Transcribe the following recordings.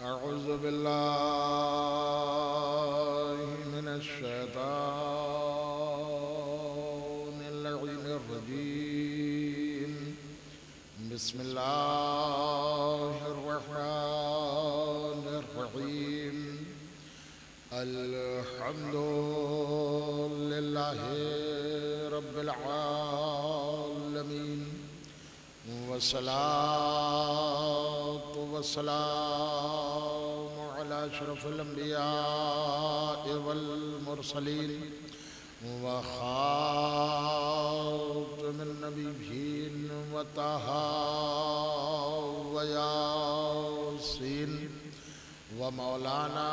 أعوذ بالله من الشيطان اللعين الرجيم. بسم الله الرحمن الرحيم. الحمد لله رب العالمين، والصلاة والسلام على أشرف الأنبياء والمرسلين وخاتم النبيين وطه وياسين ومولانا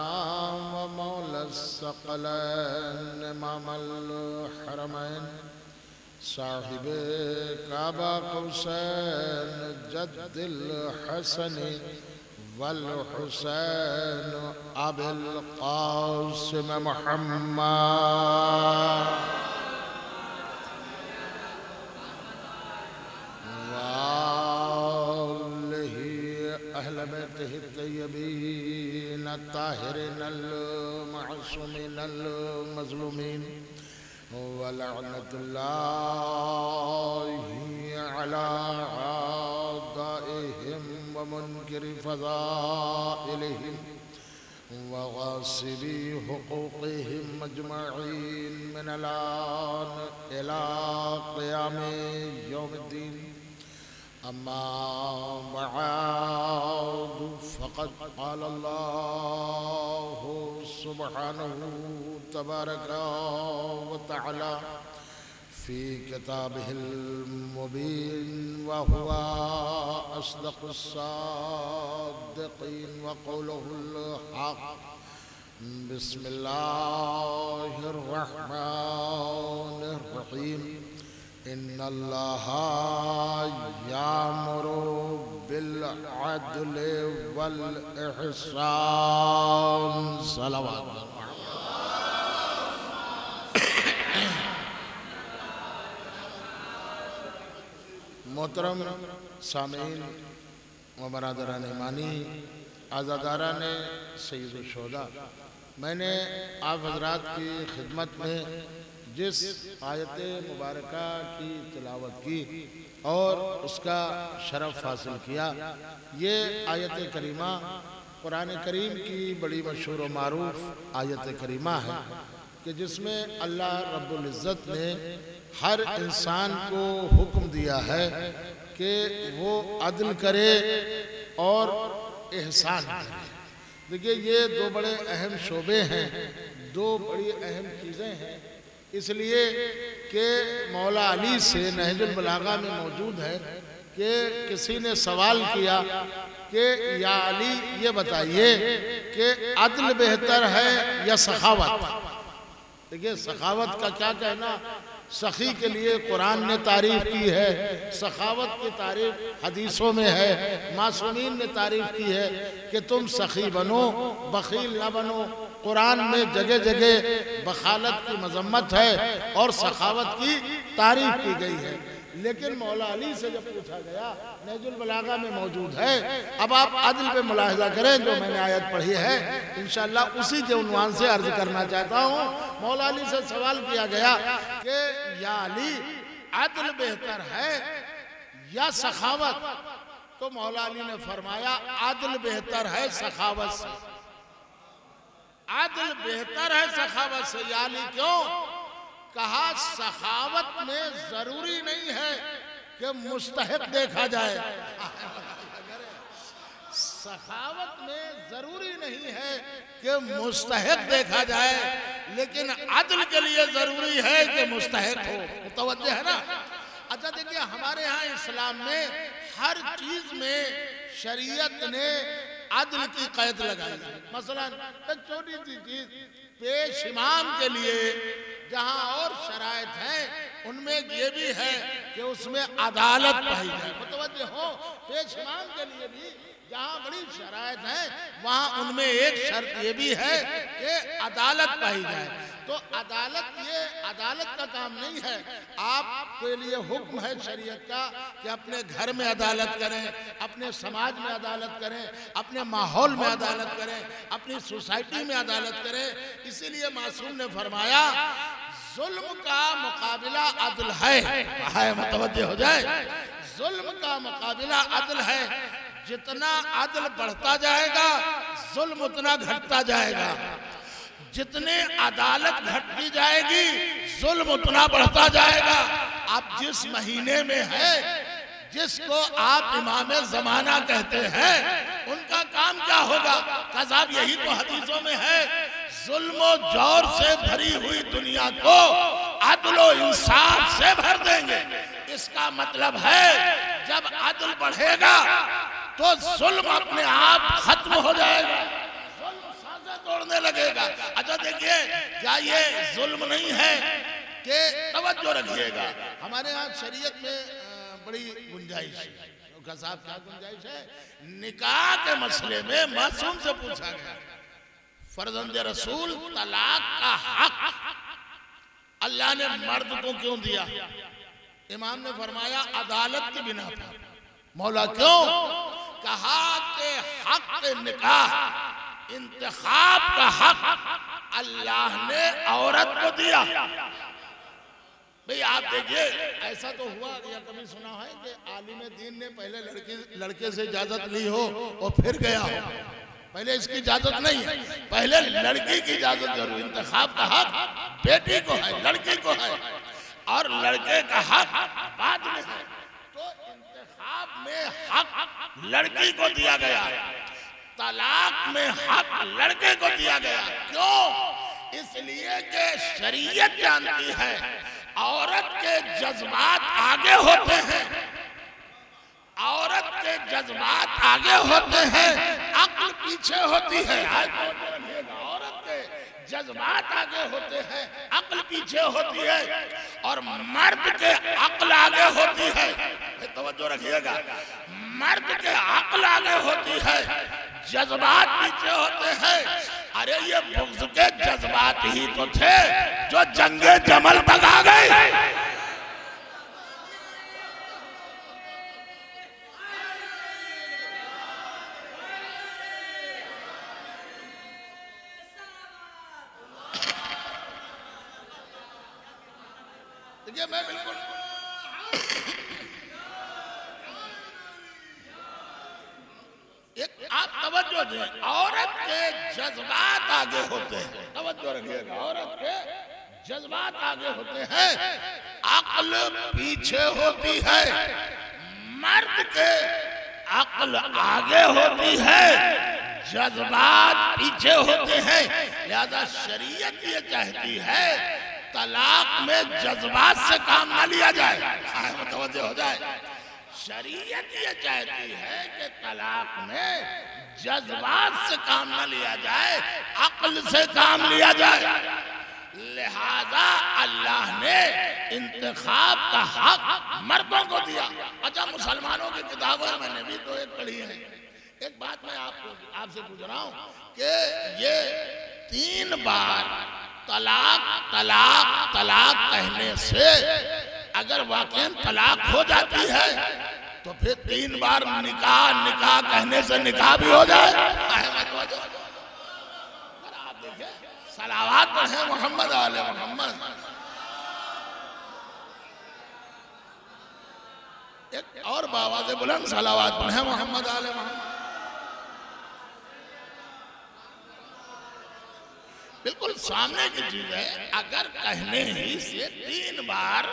ومولى الثقلين إمام الحرمين صاحب کعبہ قوسین جد الحسن والحسین ابی القاسم محمد وآلہ اہل بیتہ الطیبین الطاہرین المعصومین المظلومین ولعنة الله على أعدائهم ومنكر فضائلهم وغاصبي حقوقهم أجمعين من الآن إلى قيام يوم الدين. أما بعد فقد قال الله سبحانه تبارك وتعالى في كتابه المبين وهو أصدق الصادقين وقوله الحق. بسم الله الرحمن الرحيم. إن الله يأمر بالعدل والإحسان. صلوات محترم سامعین و برادران ایمانی، عزاداران سید الشہداء، میں نے آپ حضرات کی خدمت میں جس آیت مبارکہ کی تلاوت کی اور اس کا شرف حاصل کیا، یہ آیت کریمہ قرآن کریم کی بڑی مشہور و معروف آیت کریمہ ہے کہ جس میں اللہ رب العزت نے ہر انسان کو حکم دیا ہے کہ وہ عدل کرے اور احسان کرے. دیکھیے یہ دو بڑے اہم شعبے ہیں، دو بڑی اہم چیزیں ہیں، اس لیے کہ مولا علی سے نہج البلاغہ میں موجود ہے کہ کسی نے سوال کیا کہ یا علی یہ بتائیے کہ عدل بہتر ہے یا سخاوت. دیکھیے سخاوت کا کیا کہنا، سخی کے لیے قرآن نے تعریف کی ہے، سخاوت کی تعریف حدیثوں میں ہے، معصومین نے تعریف کی ہے کہ تم سخی بنو، بخیل نہ بنو. قرآن میں جگہ جگہ بخالت کی مذمت ہے اور سخاوت کی تعریف کی گئی ہے. لیکن مولا علی سے جب پوچھا گیا، نہج البلاغہ میں موجود ہے، اب آپ عدل پہ ملاحظہ کریں جو میں نے آیت پڑھی ہے، انشاءاللہ اسی کے عنوان سے عرض کرنا چاہتا ہوں. مولا علی سے سوال کیا گیا کہ یا علی عدل بہتر ہے یا سخاوت؟ تو مولا علی نے فرمایا عدل بہتر ہے سخاوت سے. عدل بہتر ہے سخاوت سے. یا علی کیوں؟ کہا سخاوت میں ضروری نہیں ہے کہ مستحق دیکھا جائے. سخاوت میں ضروری نہیں ہے کہ مستحق دیکھا جائے، لیکن عدل کے لیے ضروری ہے کہ مستحق ہو. متوجہ ہے نا؟ اچھا دیکھیے ہمارے ہاں اسلام میں ہر چیز میں شریعت نے عدل کی قید لگائی ہے. مثلا ایک چھوٹی سی چیز، پیش امام کے لیے جہاں اور شرائط ہیں ان میں یہ بھی ہے کہ اس میں عدالت پائی جائے. متوجہ ہو، پیش امام کے لیے بھی جہاں بڑی شرائط ہیں وہاں ان میں ایک شرط یہ بھی ہے کہ عدالت پائی جائے. تو عدالت کا کام نہیں ہے. آپ کے لیے حکم ہے شریعت کا کہ اپنے گھر میں عدالت کریں, اپنے سماج میں عدالت کریں, اپنے ماحول میں عدالت کریں, اپنی سوسائٹی میں عدالت کریں. اسی لیے معصوم نے فرمایا ظلم کا مقابلہ عدل ہے. متوجہ ہو جائے, ظلم کا مقابلہ عدل ہے. جتنا عدل بڑھتا جائے گا ظلم اتنا گھٹتا جائے گا. جتنے عدالت گھٹتی جائے گی ظلم اتنا بڑھتا جائے گا. آپ جس مہینے میں ہیں, جس کو آپ امام زمانہ کہتے ہیں, ان کا کام کیا ہوگا؟ قذاب یہی تو حدیثوں میں ہے, ظلم و جور سے بھری ہوئی دنیا کو عدل و انصاف سے بھر دیں گے. اس کا مطلب ہے جب عدل بڑھے گا تو ظلم اپنے آپ ختم ہو جائے گا, ظلم سانسیں توڑنے لگے گا. اچھا دیکھیے, کیا یہ ظلم نہیں ہے کہ توجہ رکھیے گا, ہمارے ہاں شریعت میں بڑی گنجائش ہے. صاحب کیا گنجائش ہے؟ نکاح کے مسئلے میں معصوم سے پوچھا گیا, فرزند رسول طلاق کا حق اللہ نے مرد کو کیوں دیا؟ امام نے فرمایا عدالت کی بنا پر. مولا کیوں؟ کہا کہ حق نکاح, انتخاب کا حق اللہ نے عورت کو دیا. بھئی آپ دیکھئے, ایسا تو ہوا یا کبھی سنا ہے کہ عالم دین نے پہلے لڑکے سے اجازت لی ہو اور پھر گیا ہو؟ پہلے اس کی اجازت نہیں ہے, پہلے لڑکی کی اجازت ضرور. انتخاب کا حق بیٹی کو ہے, لڑکی کو ہے, اور لڑکے کا حق بعد میں ہے. تو انتخاب میں حق لڑکی کو دیا گیا, طلاق میں حق لڑکے کو دیا گیا. کیوں؟ اس لیے کہ شریعت جانتی ہے عورت کے جذبات آگے ہوتے ہیں, عورت کے جذبات آگے ہوتے ہیں, عقل پیچھے ہوتی ہے. عورت کے جذبات آگے ہوتے ہیں, عقل پیچھے ہوتی ہے, اور مرد کے عقل آگے ہوتی ہے. توجہ رکھیے گا, مرد کے عقل آگے ہوتی ہے, جذبات پیچھے ہوتے ہیں. ارے یہ بغض کے جذبات ہی تو تھے جو جنگ جمل تک آ گئے. دیکھئے میں بالکل آپ توجہ دیں, عورت کے جذبات آگے ہوتے ہیں. توجہ رکھیے گا, عورت کے جذبات آگے ہوتے ہیں, عقل پیچھے ہوتی ہے. مرد کے عقل آگے ہوتی ہے, جذبات پیچھے ہوتے ہیں. لہذا شریعت یہ چاہتی ہے طلاق میں جذبات سے کام نہ لیا جائے. متوجہ ہو جائے, شریعت یہ چاہتی ہے کہ طلاق میں جذبات سے کام نہ لیا جائے, عقل سے کام لیا جائے. لہذا اللہ نے انتخاب کا حق مردوں کو دیا. اچھا مسلمانوں کی کتابیں میں نے بھی تو ایک پڑھی ہے. ایک بات میں آپ سے پوچھ رہا ہوں کہ یہ 3 بار طلاق طلاق طلاق کہنے سے اگر واقعاً طلاق ہو جاتی ہے تو پھر 3 بار نکاح نکاح کہنے سے نکاح بھی ہو جائے. آپ دیکھیں, صلوات پڑھیں محمد آل محمد. ایک اور بآواز بلند صلوات پڑھیں محمد آل محمد. بالکل سامنے کی چیز ہے, اگر کہنے ہی سے 3 بار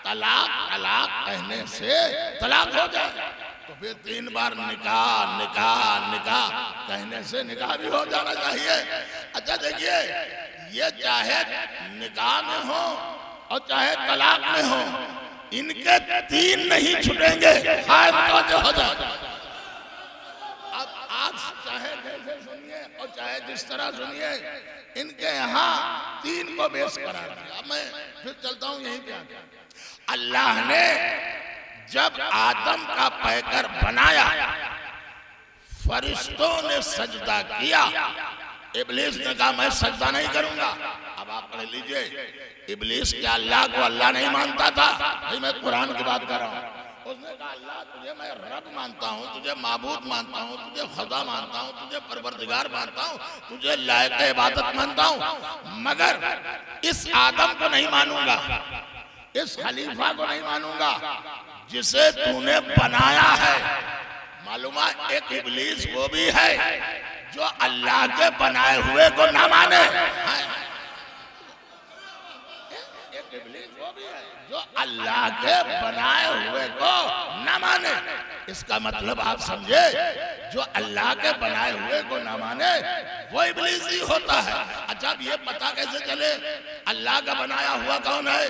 طلاق طلاق کہنے سے طلاق ہو جائے تو پھر 3 بار نکاح نکاح نکاح کہنے سے نکاح بھی ہو جانا چاہیے. اچھا دیکھیے, یہ چاہے نکاح میں ہو اور چاہے طلاق میں ہو, ان کے 3 نہیں چھٹیں گے. متوجہ ہو جائے. اب آپ چاہے جیسے سنیے اور چاہے جس طرح سنیے, ان کے یہاں 3 کو بیس قرار دیا. میں پھر چلتا ہوں یہیں پہ آگے. اللہ نے جب آدم کا پیکر بنایا, فرشتوں نے سجدہ کیا. ابلیس نے کہا میں سجدہ نہیں کروں گا. اب اب آپ پڑھ لیجئے، ابلیس کیا اللہ کو اللہ نہیں مانتا تھا؟ بھئی میں قرآن کی بات کر رہا ہوں۔ اس نے کہا اللہ تجھے میں رب مانتا ہوں، تجھے معبود مانتا ہوں، تجھے خدا مانتا ہوں، تجھے پروردگار مانتا ہوں، تجھے لائق عبادت مانتا ہوں، مگر اس آدم کو نہیں مانوں گا، اس خلیفہ کو نہیں مانوں گا جسے تو نے بنایا ہے۔ معلوم ہے ایک ابلیس وہ بھی ہے جو اللہ کے بنائے ہوئے کو نہ مانے، ایک ابلیس وہ بھی ہے جو اللہ کے بنائے ہوئے کو نہ مانے۔ اس کا مطلب آپ سمجھے، جو اللہ کے بنائے ہوئے کو نہ مانے وہ ابلیس ہی ہوتا ہے۔ اچھا اب یہ پتہ کیسے چلے اللہ کا بنایا ہوا کون ہے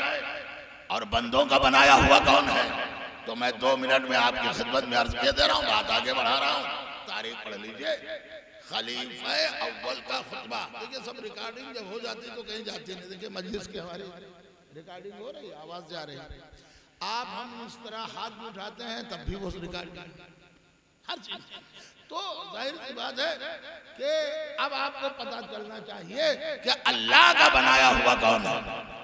اور بندوں کا بنایا ہوا کون ہے؟ تو میں 2 منٹ میں آپ کی خدمت میں عرض کیے دے رہا ہوں، بات آگے بڑھا رہا ہوں۔ تاریخ پڑھ لیجئے، خلیفہ اول کا خطبہ۔ دیکھیں سب ریکارڈنگ جب ہو جاتی تو کہیں جاتی نہیں، دیکھیں مجلس کے ہماری ریکارڈنگ ہو رہی ہے، آواز جا رہی ہے۔ آپ ہم اس طرح ہاتھ بھی اٹھاتے ہیں تب بھی وہ ریکارڈنگ ہر چیز۔ تو ظاہر سی بات ہے کہ اب آپ کو پتہ چلنا چاہیے کہ اللہ کا بنایا ہوا کون ہے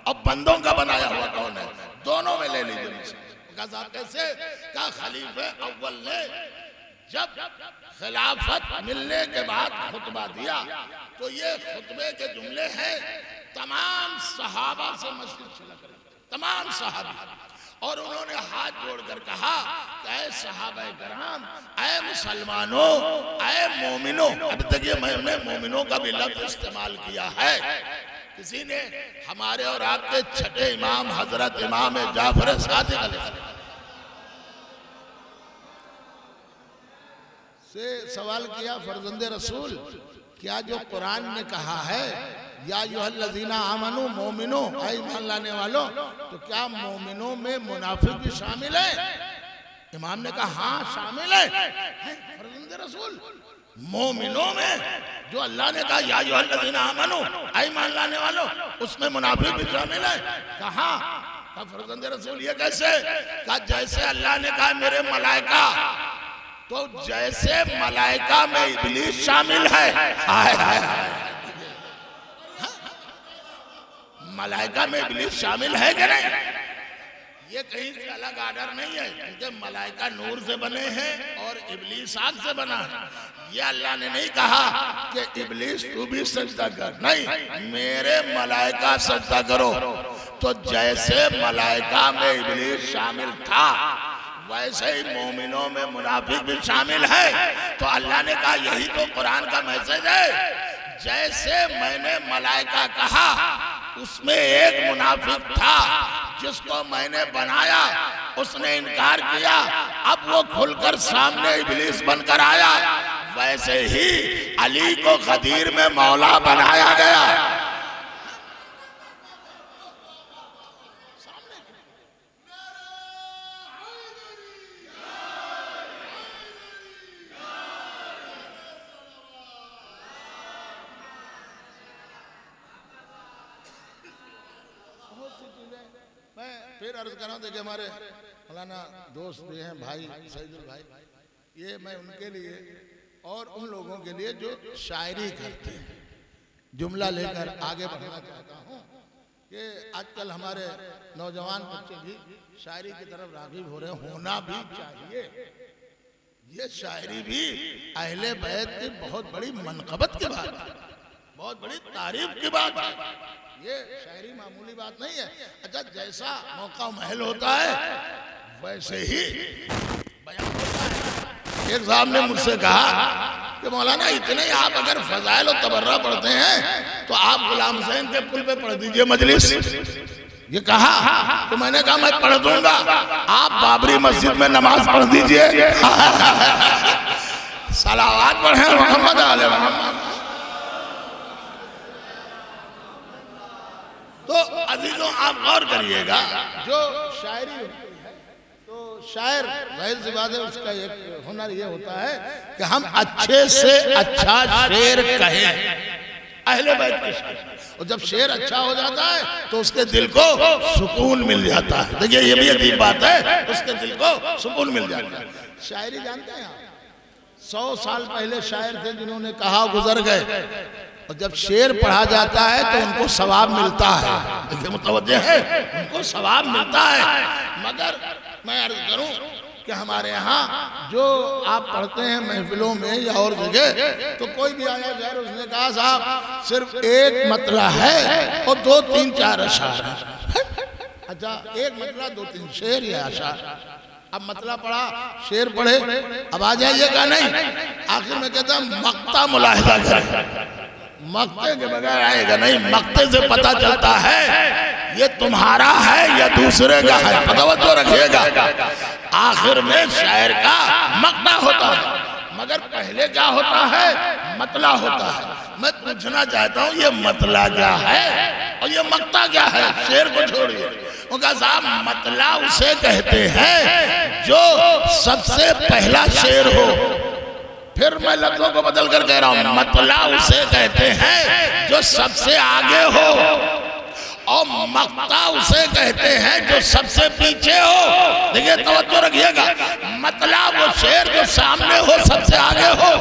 اور بندوں کا بنایا ہوا کون ہے، دونوں میں لے لیجئے مجھے۔ کہا صاحب کیسے؟ کہا خلیفہ اول نے جب خلافت ملنے کے بعد خطبہ دیا تو یہ خطبے کے جملے ہیں تمام صحابہ سے مسجد چھلک رہی، تمام صحابہ، اور انہوں نے ہاتھ جوڑ کر کہا کہ اے صحابہ کرام، اے مسلمانوں، اے مومنوں۔ اب تک یہ میں نے مومنوں کا بھی لفظ استعمال کیا ہے، کسی نے ہمارے اور آپ کے چھٹے امام حضرت امام جعفر صادق علیہ السلام سے سوال کیا، فرزند رسول کیا جو قرآن نے کہا ہے یا ایھا الذین آمنوا مومنوں، اے ایمان لانے والوں، تو کیا مومنوں میں منافق بھی شامل ہے؟ امام نے کہا ہاں شامل ہے۔ فرزند رسول مومنوں میں جو اللہ نے کہا یا ایھا الذین آمنوا، اے ایمان لانے والوں، اس میں منافق بھی شامل ہے؟ کہا فرزند رسول یہ کیسے؟ کہا جیسے اللہ نے کہا میرے ملائکہ، تو جیسے ملائکہ میں ابلیس شامل ہے، ملائکہ میں ابلیس شامل ہے کہ نہیں؟ یہ کہیں سے الگ آرڈر نہیں ہے، کیونکہ ملائکہ نور سے بنے ہیں اور ابلیس آگ سے بنا ہے۔ یہ اللہ نے نہیں کہا کہ ابلیس تو بھی سجدہ کر، نہیں، میرے ملائکہ سجدہ کرو۔ تو جیسے ملائکہ میں ابلیس شامل تھا ویسے ہی مومنوں میں منافق بھی شامل ہے۔ تو اللہ نے کہا یہی تو قرآن کا میسج ہے، جیسے میں نے ملائکہ کہا اس میں ایک منافق تھا جس کو میں نے بنایا، اس نے انکار کیا، اب وہ کھل کر سامنے ابلیس بن کر آیا، ویسے ہی علی کو غدیر میں مولا بنایا گیا۔ پھر عرض کر رہا ہوں، دیکھیں ہمارے مولانا دوست بھی ہیں، بھائی سعید البھائی، یہ میں ان کے لیے اور ان لوگوں کے لیے جو شاعری کرتے ہیں جملہ لے کر آگے بڑھنا چاہتا ہوں کہ آج کل ہمارے نوجوان بچے بھی شاعری کی طرف راغب ہو رہے ہیں، ہونا بھی چاہیے۔ یہ شاعری بھی اہل بیت کی بہت بڑی منقبت کی بات ہے، بہت بڑی تعریف کی بات ہے، یہ شاعری معمولی بات نہیں ہے۔ اچھا جیسا موقع محل ہوتا ہے ویسے ہی بیان ہوتا ہے۔ ایک صاحب نے مجھ سے کہا کہ مولانا اتنے آپ اگر فضائل و تبرہ پڑھتے ہیں تو آپ غلام حسین کے پل پہ پڑھ دیجئے مجلس۔ یہ کہا تو میں نے کہا میں پڑھ دوں گا، آپ بابری مسجد میں نماز پڑھ دیجئے۔ صلوات پڑھیں محمد علیہ محمد۔ تو عزیزوں آپ غور کریے گا، جو شاعری ہوتی ہے تو شاعر ظاہر سی بات ہے اس کا ایک ہنر یہ ہوتا ہے کہ ہم اچھے سے اچھا شعر کہیں، اہل بیت کے شعر، اور جب شعر اچھا ہو جاتا ہے تو اس کے دل کو سکون مل جاتا ہے۔ دیکھئے یہ بھی عجیب بات ہے، اس کے دل کو سکون مل جاتا ہے۔ شاعری جانتے ہیں آپ، 100 سال پہلے شاعر تھے جنہوں نے کہا گزر گئے اور جب شعر پڑھا جاتا ہے تو ان کو ثواب ملتا ہے، دیکھیں متوجہ ہے، ان کو ثواب ملتا ہے۔ مگر میں عرض کروں کہ ہمارے ہاں جو آپ پڑھتے ہیں محفلوں میں یا اور جگہ، تو کوئی بھی آیا غیر اس نے کہا صاحب صرف ایک مطلع ہے اور 2 3 4 اشعار ہیں۔ اچھا ایک مطلع 2 3 شعر یا اشعار، اب مطلع پڑھا شعر پڑھے، اب آ جائیے گا نہیں، آخر میں کہتا ہوں مقطع ملاحظہ کریں، مقطع کے بغیر آئے گا نہیں، مقطع سے پتہ چلتا ہے یہ تمہارا ہے یا دوسرے کا ہے، توجہ رکھیے گا۔ آخر میں شاعر کا مقطع ہوتا ہے، مگر پہلے کیا ہوتا ہے؟ مطلع ہوتا ہے۔ میں پوچھنا چاہتا ہوں یہ مطلع کیا ہے اور یہ مقطع کیا ہے؟ شعر کو چھوڑیے، ان کا صاحب مطلع اسے کہتے ہیں جو سب سے پہلا شعر ہو، پھر میں لفظوں کو بدل کر کہہ رہا ہوں، مطلع اسے کہتے ہیں جو سب سے آگے ہو، اور مقطع اسے کہتے ہیں جو سب سے پیچھے ہو۔ دیکھیں توجہ رکھیے گا، مطلع وہ شعر جو سامنے ہو، سب سے آگے ہو،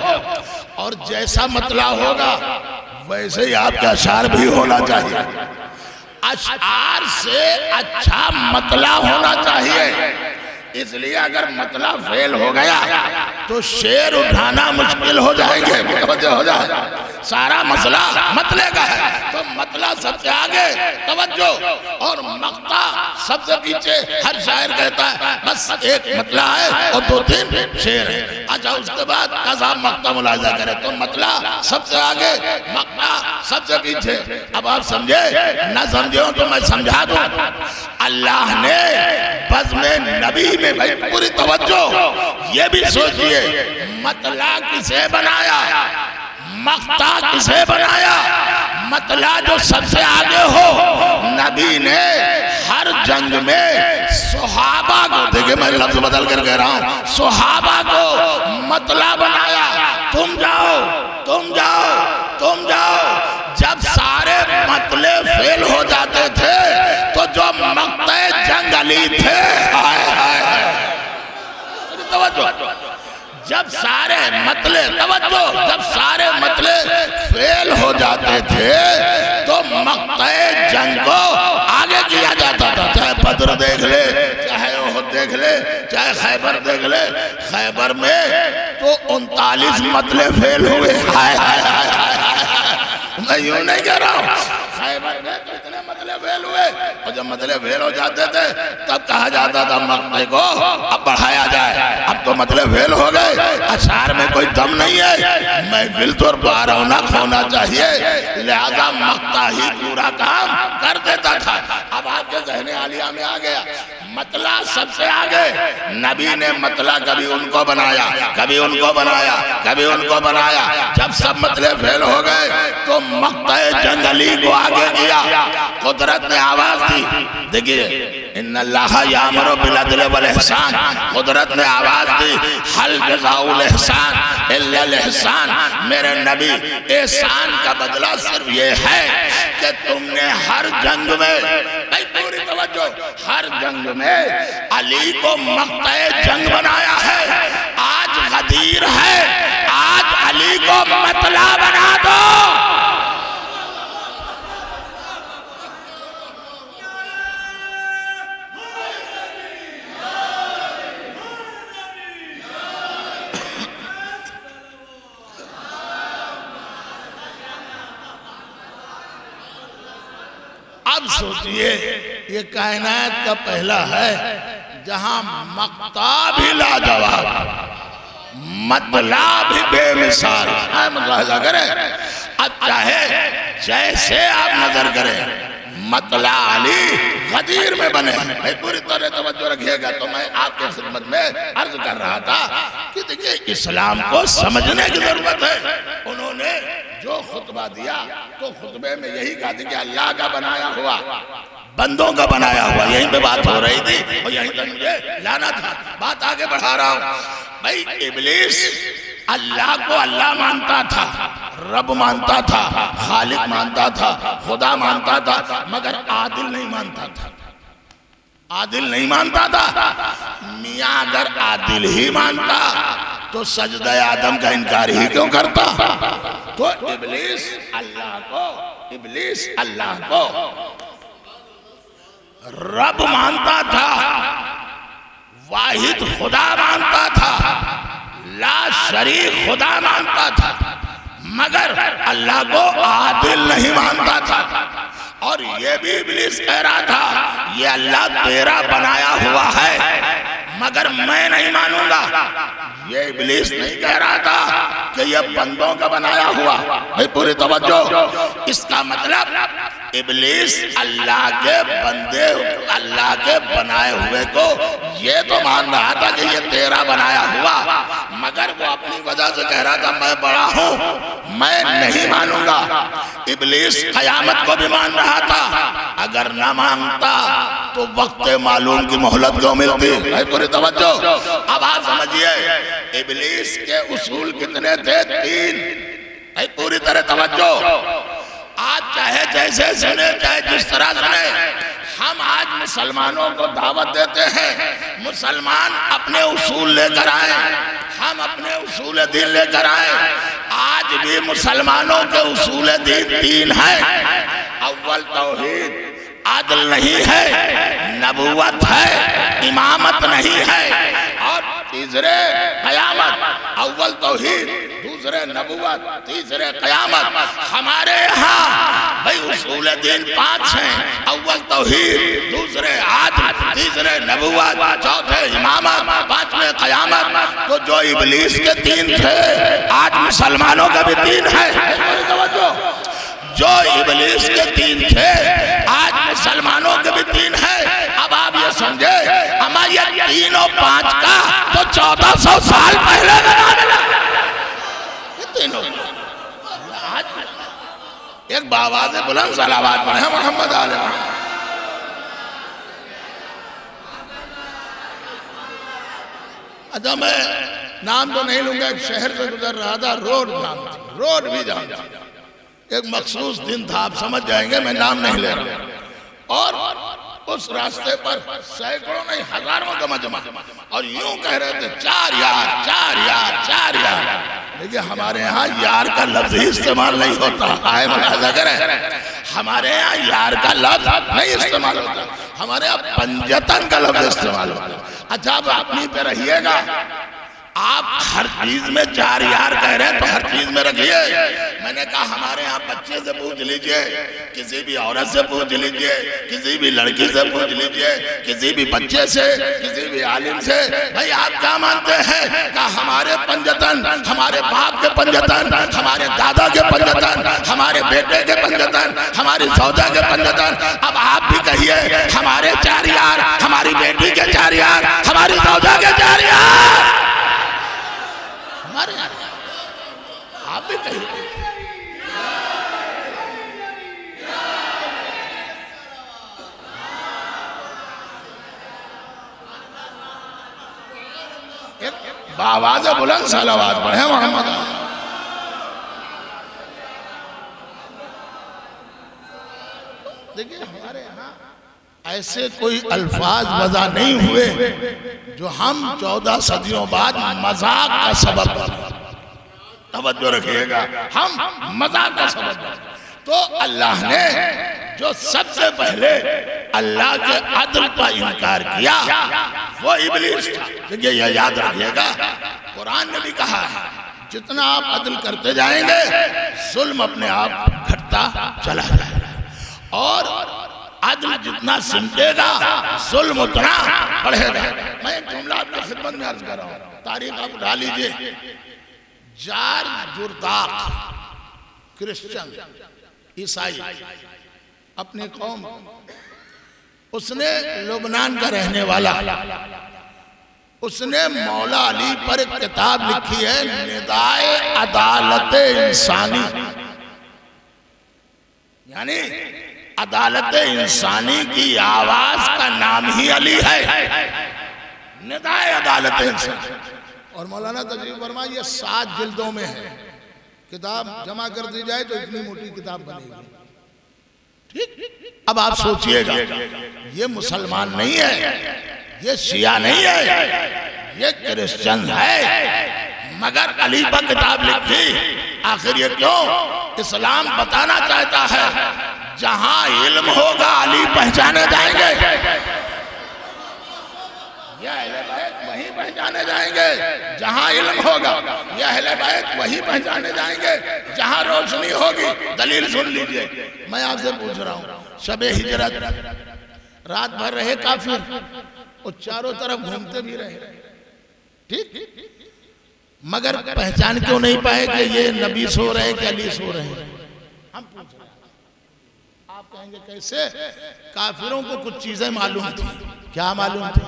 اور جیسا مطلع ہوگا ویسے ہی آپ کے اشعار بھی ہونا چاہیے، اشعار سے اچھا مطلع ہونا چاہیے۔ اس لیے اگر مطلع فیل ہو گیا تو شعر اٹھانا مشکل ہو جائے گے، متوجہ ہو جائے، سارا مسئلہ مطلع کا ہے، تو مطلع سب سے آگے توجہ، اور مقطع سب سے پیچھے۔ ہر شاعر کہتا ہے بس ایک مطلع ہے اور 2 3 شعر ہے۔ اچھا اس کے بعد صاحب مقطع ملاحظہ کرے تو مطلع سب سے آگے، مقطع سب سے پیچھے۔ اب آپ سمجھے نہ سمجھے ہو تو میں سمجھا دوں، اللہ نے بزم نبی میں بھائی پوری توجہ یہ بھی سوچئے مطلع کسے بنایا، مقطع کسے بنایا؟ مطلع جو سب سے آگے ہو، نبی نے ہر جنگ میں صحابہ کو، دیکھیں میں لفظ بدل کر کہہ رہا ہوں، صحابہ کو مطلع بنایا، تم جاؤ تم جاؤ تم جاؤ۔ جب سارے مطلع فیل ہو جاتے تھے تو جو مقطع جنگ علی تھے، توجہ، جب سارے مطلع، توجہ، جب سارے مطلع فیل ہو جاتے تھے تو مقطع جنگ کو آگے کیا جاتا تھا، چاہے بدر دیکھ لے، چاہے احد دیکھ لے، چاہے خیبر دیکھ لے۔ خیبر میں تو 39 مطلع فیل ہوئے، میں یوں نہیں کہہ رہا ہوں، خیبر میں تو اتنے مطلع فیل ہوئے، اور جب مطلع فیل ہو جاتے تھے تب کہا جاتا تھا مقطع کو اب بڑھایا جائے، اب تو مطلع فیل ہو گئے، اشعار میں کوئی دم نہیں ہے، محفل تو رونق ہونا چاہیے، لہذا مقطع ہی پورا کام کر دیتا تھا۔ اب آپ کے ذہن عالیہ میں آ گیا مطلع سب سے آگے، نبی نے مطلع کبھی ان کو بنایا، کبھی ان کو بنایا، کبھی ان کو بنایا، جب سب مطلع فیل ہو گئے تو مقطع جنگ علی کو آگے کیا۔ قدرت نے آواز دی، دیکھئے ان اللہ یامر بالعدل والاحسان، قدرت نے آواز دی حل جزاء الاحسان الا الاحسان، میرے نبی احسان کا بدلہ صرف یہ ہے کہ تم نے ہر جنگ میں، پوری توجہ، ہر جنگ میں علی کو مقطع جنگ بنایا ہے۔ آج غدیر ہے، آج علی کو مطلع بنا دو۔ اب سوچئے یہ کائنات کا پہلا ہے جہاں مقطع بھی لاجواب، مطلع بھی بے مثال، ملاحظہ کریں، اب چاہے جیسے آپ نظر کریں، مطلع علی غدیر میں بنے ہیں، پوری طرح توجہ رکھیے گا۔ تو میں آپ کے خدمت میں عرض کر رہا تھا کہ دیکھئے اسلام کو سمجھنے کی ضرورت ہے۔ انہوں نے جو خطبہ دیا تو خطبے میں یہی کہا تھی کہ اللہ کا بنایا ہوا، بندوں کا بنایا ہوا، یہیں پہ بات ہو رہی تھی اور یہیں تک مجھے لانا تھا، بات آگے بڑھا رہا ہوں۔ بھائی ابلیس اللہ کو اللہ مانتا تھا، رب مانتا تھا، خالق مانتا تھا، خدا مانتا تھا، مگر عادل نہیں مانتا تھا، عادل نہیں مانتا تھا۔ میاں اگر عادل ہی مانتا تو سجدہ آدم کا انکار ہی کیوں کرتا؟ تو ابلیس اللہ کو رب مانتا تھا، واحد خدا مانتا تھا، لا شریک خدا مانتا تھا، مگر اللہ کو عادل نہیں مانتا تھا۔ اور یہ بھی ابلیس کہہ رہا تھا یہ اللہ تیرا بنایا ہوا ہے مگر میں نہیں مانوں گا۔ یہ ابلیس نہیں کہہ رہا تھا کہ یہ بندوں کا بنایا ہوا۔ بھئی پوری توجہ، اس کا مطلب ابلیس اللہ کے بندے، اللہ کے بنائے ہوئے کو یہ تو مان رہا تھا کہ یہ تیرا بنایا ہوا، مگر وہ اپنی وجہ سے کہہ رہا تھا میں بڑا ہوں، میں نہیں مانوں گا۔ ابلیس قیامت کو بھی مان رہا تھا، اگر نہ مانتا تو وقت معلوم کی مہلت کیوں ملتی؟ بھائی پوری توجہ، اب آپ سمجھئے ابلیس کے اصول کتنے تھے؟ 3۔ بھائی پوری طرح توجہ، آج چاہے جیسے سنے چاہے جس طرح سنے، ہم آج مسلمانوں کو دعوت دیتے ہیں مسلمان اپنے اصول لے کر آئیں، ہم اپنے اصول دین لے کر آئیں۔ آج بھی مسلمانوں کے اصول دین 3 ہیں۔ اول توحید، عدل نہیں ہے، نبوت ہے، امامت نہیں ہے، اور تیسرے قیامت۔ اول توحید، دوسرے نبوت، تیسرے قیامت۔ ہمارے یہاں بھئی اصول دین 5 ہیں، اول توحید، دوسرے عدل، تیسرے نبوت، چوتھے امامت، 5ویں قیامت۔ تو جو ابلیس کے 3 تھے آج مسلمانوں کا بھی 3 ہے۔ جو ابلیس کے 3 تھے آج مسلمانوں کے بھی 3 ہے۔ اب آپ یہ سمجھے اما یہ 3 اور 5 کا تو 1400 سال پہلے یہ تینوں ایک باواز بلند صلوات پڑھیں محمد علیہ وسلم۔ اچھا میں نام تو نہیں لوں گا، ایک شہر سے گزر رہا تھا، روڈ بھی جانتا، ایک مخصوص دن تھا، آپ سمجھ جائیں گے، میں نام نہیں لے رہا، اور اس راستے پر سینکڑوں نہیں ہزاروں کا مجمع، اور یوں کہہ رہے تھے 4 یار 4 یار 4 یار۔ دیکھیں ہمارے ہاں یار کا لفظ ہی استعمال نہیں ہوتا، آئے ملاحظہ کریں، ہمارے ہاں یار کا لفظ نہیں استعمال ہوتا، ہمارے ہاں پنجتن کا لفظ استعمال ہوتا۔ اچھا آپ اپنی پہ رہیے گا، آپ ہر چیز میں 4 یار کہہ رہے ہیں تو ہر چیز میں رکھیے۔ میں نے کہا ہمارے ہاں بچے سے پوچھ لیجئے، کسی بھی عورت سے پوچھ لیجئے، کسی بھی لڑکی سے پوچھ لیجئے، کسی بھی بچے سے، کسی بھی عالم سے، بھئی آپ کیا مانتے ہیں؟ کہ ہمارے پنجتن، ہمارے باپ کے پنجتن، ہمارے دادا کے پنجتن، ہمارے بیٹے کے پنجتن، ہماری زوجہ کے پنجتن۔ اب آپ بھی کہیے ہمارے 4 یار، ہماری بیٹی کے 4 یار، ہماری زوجہ کے 4 یار، ہمارے یہاں آپ بھی کہیے۔ بآواز بلند صلوات پڑھیں محمد۔ دیکھیں ہمارے یہاں ایسے کوئی الفاظ وضع نہیں ہوئے جو ہم 14 صدیوں بعد مذاق کا سبب بنے۔ توجہ رکھیے گا، ہم مذاق کا سبب بنے۔ تو اللہ نے جو سب سے پہلے اللہ کے عدل پر انکار کیا وہ ابلیس تھا۔ دیکھئے یہ یاد رکھیے گا، قرآن نے بھی کہا ہے جتنا آپ عدل کرتے جائیں گے ظلم اپنے آپ گھٹتا چلا جائے گا، اور عدل جتنا سمٹے گا ظلم اتنا بڑھے گا۔ میں ایک جملہ آپ کی خدمت میں عرض کر رہا ہوں، تاریخ آپ اٹھا لیجئے۔ جارج جرداق کرسچن عیسائی اپنی قوم، اس نے لبنان کا رہنے والا، اس نے مولا علی پر ایک کتاب لکھی ہے ندائے عدالت انسانی، یعنی عدالت انسانی کی آواز کا نام ہی علی ہے، ندائے عدالت انسانی۔ اور مولانا تجریب فرما یہ 7 جلدوں میں ہے، کتاب جمع کر دی جائے تو اتنی موٹی کتاب بنے گی۔ ٹھیک، اب آپ سوچئے گا یہ مسلمان نہیں ہے، یہ شیعہ نہیں ہے، یہ کرسچن ہے، مگر علی پر کتاب لکھی آخر یہ کیوں؟ اسلام بتانا چاہتا ہے جہاں علم ہوگا علی پہچانے جائیں گے، یہ اہل بیت وہی پہچانے جائیں گے جہاں علم ہوگا، یہ اہل بیت وہی پہچانے جائیں گے جہاں روشنی ہوگی۔ دلیل سن لیجئے، میں آپ سے پوچھ رہا ہوں، شب ہجرت رات بھر رہے کافر اور چاروں طرف گھومتے بھی رہے، ٹھیک، مگر پہچان کیوں نہیں پائے کہ یہ نبی سو رہے کہ علی سو رہے ہیں؟ ہم پوچھ رہے ہیں، آپ کہیں گے کیسے؟ کافروں کو کچھ چیزیں معلوم تھی۔ کیا معلوم تھی؟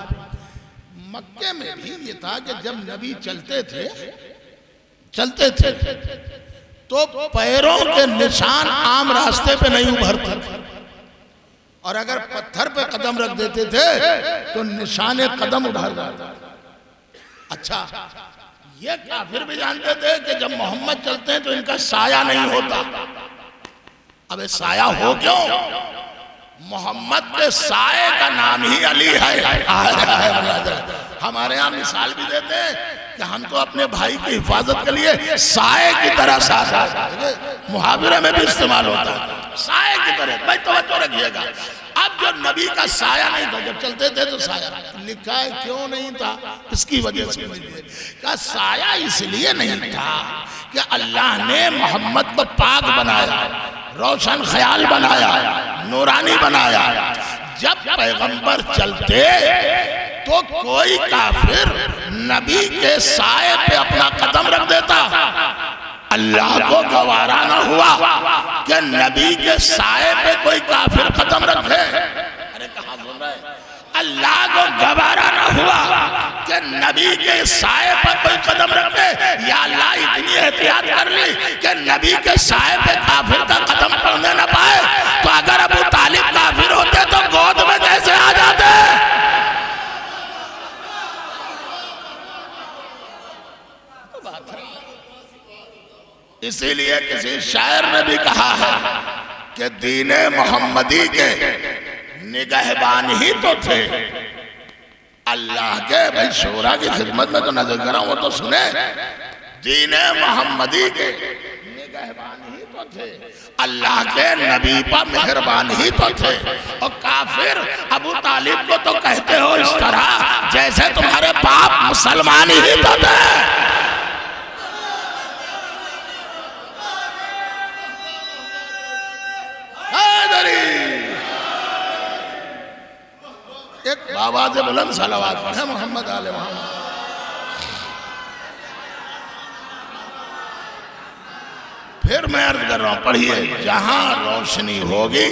مکے میں بھی یہ تھا کہ جب نبی چلتے تھے تو پیروں کے نشان عام راستے پہ نہیں ابھرتے تھے، اور اگر پتھر پہ قدم رکھ دیتے تھے تو نشان قدم ابھر جاتا تھا۔ اچھا، یہ کافر بھی جانتے تھے کہ جب محمد چلتے ہیں تو ان کا سایہ نہیں ہوتا۔ اب یہ سایہ ہو کیوں؟ محمد کے سائے کا نام ہی علی ہے۔ ہمارے ہاں مثال بھی دیتے ہیں کہ ہم تو اپنے بھائی کی حفاظت کے لیے سائے کی طرح ساتھ، محاورے میں بھی استعمال ہوتا ہے، سائے کی طرح۔ بھائی توجہ رکھیے گا، اب جو نبی کا سایہ نہیں تھا، جب چلتے تھے تو سایہ لکھا ہے کیوں نہیں تھا؟ اس کی وجہ سے کہ سایہ اس لیے نہیں تھا کہ اللہ نے محمد کو پاک بنایا، روشن خیال بنایا، نورانی بنایا۔ جب پیغمبر چلتے تو کوئی کافر نبی کے سائے پہ اپنا قدم رکھ دیتا، اللہ کو گوارا نہ ہوا کہ نبی کے سائے پہ کوئی کافر قدم رکھے۔ ارے کہاں سن رہے ہیں؟ اللہ کو گوارا نہ ہوا کہ نبی کے سائے پر کوئی قدم رکھے۔ یا اللہ اتنی احتیاط کر لی کہ نبی کے سائے پہ کافر کا قدم پڑنے نہ پائے، تو اگر ابو طالب کافر ہوتے تو گود میں کیسے آ جاتے؟ اسی لیے کسی شاعر نے بھی کہا ہے کہ دین محمدی کے نگہبان ہی تو تھے اللہ کے۔ بھائی شورا کی خدمت میں تو نظر کر رہا ہوں، وہ تو سنے، دین محمدی کے نگہبان ہی تو تھے اللہ کے، نبی پر مہربان ہی تو تھے۔ اور کافر ابو طالب کو تو کہتے ہو اس طرح جیسے تمہارے باپ مسلمان ہی تو تھے۔ ایک آواز بلند صلوات پڑھیں محمد آل محمد۔ پھر میں عرض کر رہا ہوں، پڑھیے، جہاں روشنی ہوگی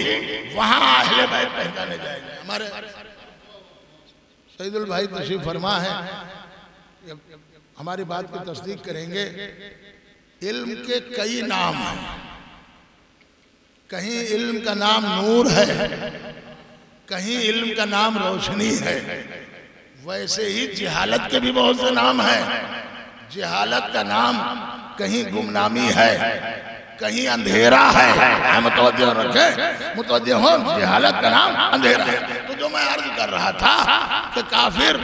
وہاں اہل بیت پہچانے جائیں گے۔ ہمارے سید البھائی تشریف فرما ہے، ہماری بات کی تصدیق کریں گے۔ علم کے کئی نام ہیں، کہیں علم کا نام نور ہے، کہیں علم کا نام روشنی ہے، ویسے ہی جہالت کے بھی بہت سے نام ہیں۔ جہالت کا نام کہیں گمنامی ہے، کہیں اندھیرا ہے۔ متوجہ رکھیں، متوجہ ہوں، جہالت کا نام اندھیرا ہے۔ تو جو میں عرض کر رہا تھا کہ کافر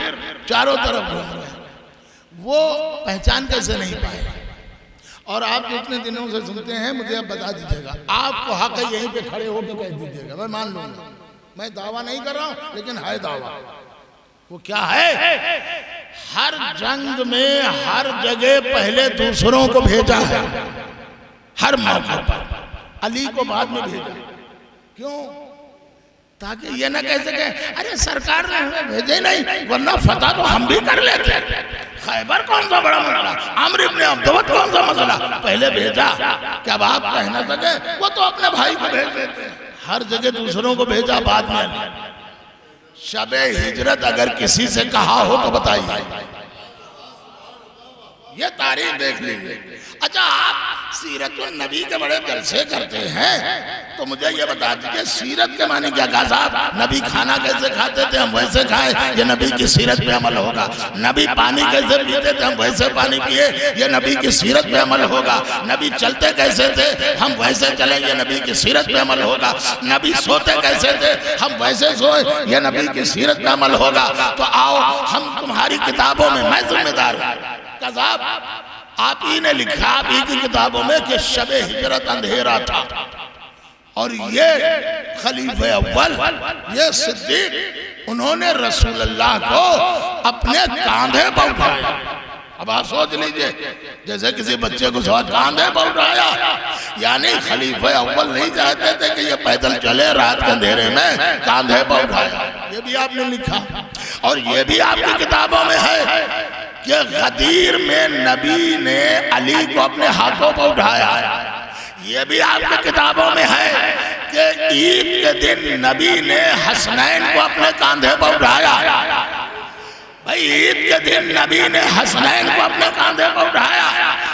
چاروں طرف گھوم رہے ہیں، وہ پہچان کیسے نہیں پائے؟ اور آپ جتنے دنوں سے سنتے ہیں مجھے اب بتا دیجئے گا، آپ کو حق ہے یہیں پہ کھڑے ہو کے کہہ دیجئے گا، میں مان لوں گا، میں دعویٰ نہیں کر رہا ہوں لیکن ہے دعویٰ۔ وہ کیا ہے؟ ہر جنگ میں ہر جگہ پہلے دوسروں کو بھیجا ہے، ہر موقع پر علی کو بعد میں بھیجا۔ کیوں؟ تاکہ یہ نہ کہہ سکے ارے سرکار نے ہمیں بھیجے نہیں ورنہ فتح تو ہم بھی کر لیتے۔ خیبر کون سا بڑا مسئلہ، عمرو ابن عبدوت کون سا مسئلہ، پہلے بھیجا کہ اب آپ کہہ نہ سکے، وہ تو اپنے بھائی کو بھیج دیتے ہیں۔ ہر جگہ دوسروں کو بھیجا بعد میں۔ شب ہجرت اگر کسی سے کہا ہو تو بتائیے، یہ تاریخ دیکھ لیجئے۔ اچھا آپ سیرت النبی کے بڑے جلسے کرتے ہیں تو مجھے یہ بتا دیجئے سیرت کے معنی کیا؟ کہا صاحب نبی کھانا کیسے کھاتے تھے ہم ویسے کھائیں، یہ نبی کی سیرت پہ عمل ہوگا۔ نبی پانی کیسے پیتے تھے ہم ویسے پانی پیے، یہ نبی کی سیرت پہ عمل ہوگا۔ نبی چلتے کیسے تھے ہم ویسے چلیں، یہ نبی کی سیرت پہ عمل ہوگا۔ نبی سوتے کیسے تھے ہم ویسے سوئے، یہ نبی کی سیرت پہ عمل ہوگا۔ تو آؤ ہم تمہاری کتابوں میں، میں ذمہ دار ہوں۔ کذاب آپ ہی نے لکھا آپ ہی کی کتابوں میں کہ شب ہجرت اندھیرا تھا اور یہ خلیفہ اول یہ صدیق انہوں نے رسول اللہ کو اپنے کاندھے پر اٹھایا. اب آپ سوچ لیجئے جیسے کسی بچے کو سوچ کاندھے پر اٹھایا یعنی خلیفہ اول نہیں چاہتے تھے کہ یہ پیدل چلے رات کے اندھیرے میں کاندھے پر اٹھایا. یہ بھی آپ نے لکھا اور یہ بھی آپ کی کتابوں میں ہے کہ غدیر میں نبی نے علی کو اپنے ہاتھوں پر اٹھایا. یہ بھی آپ کی کتابوں میں ہے کہ عید کے دن نبی نے حسنین کو اپنے کاندھے پر اٹھایا. بھئی عید کے دن نبی نے حسنین کو اپنے کاندھے پر اٹھایا.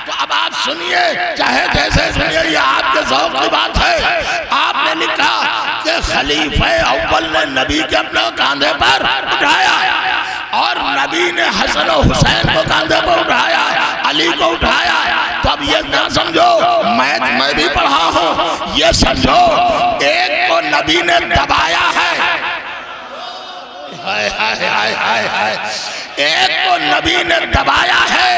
تو اب آپ سنیے چاہے جیسے سنیے یہ آپ کے ذوق کی بات ہے. آپ نے لکھا کہ خلیفہ اول نے نبی کے اپنے کاندھے پر اٹھایا اور نبی نے حسن و حسین کو کاندھے پر اٹھایا علی کو اٹھایا. تو اب یہ نہ سمجھو میں بھی پڑھا ہوں یہ سمجھو ایک کو نبی نے دبایا ہے ایک کو نبی نے دبایا ہے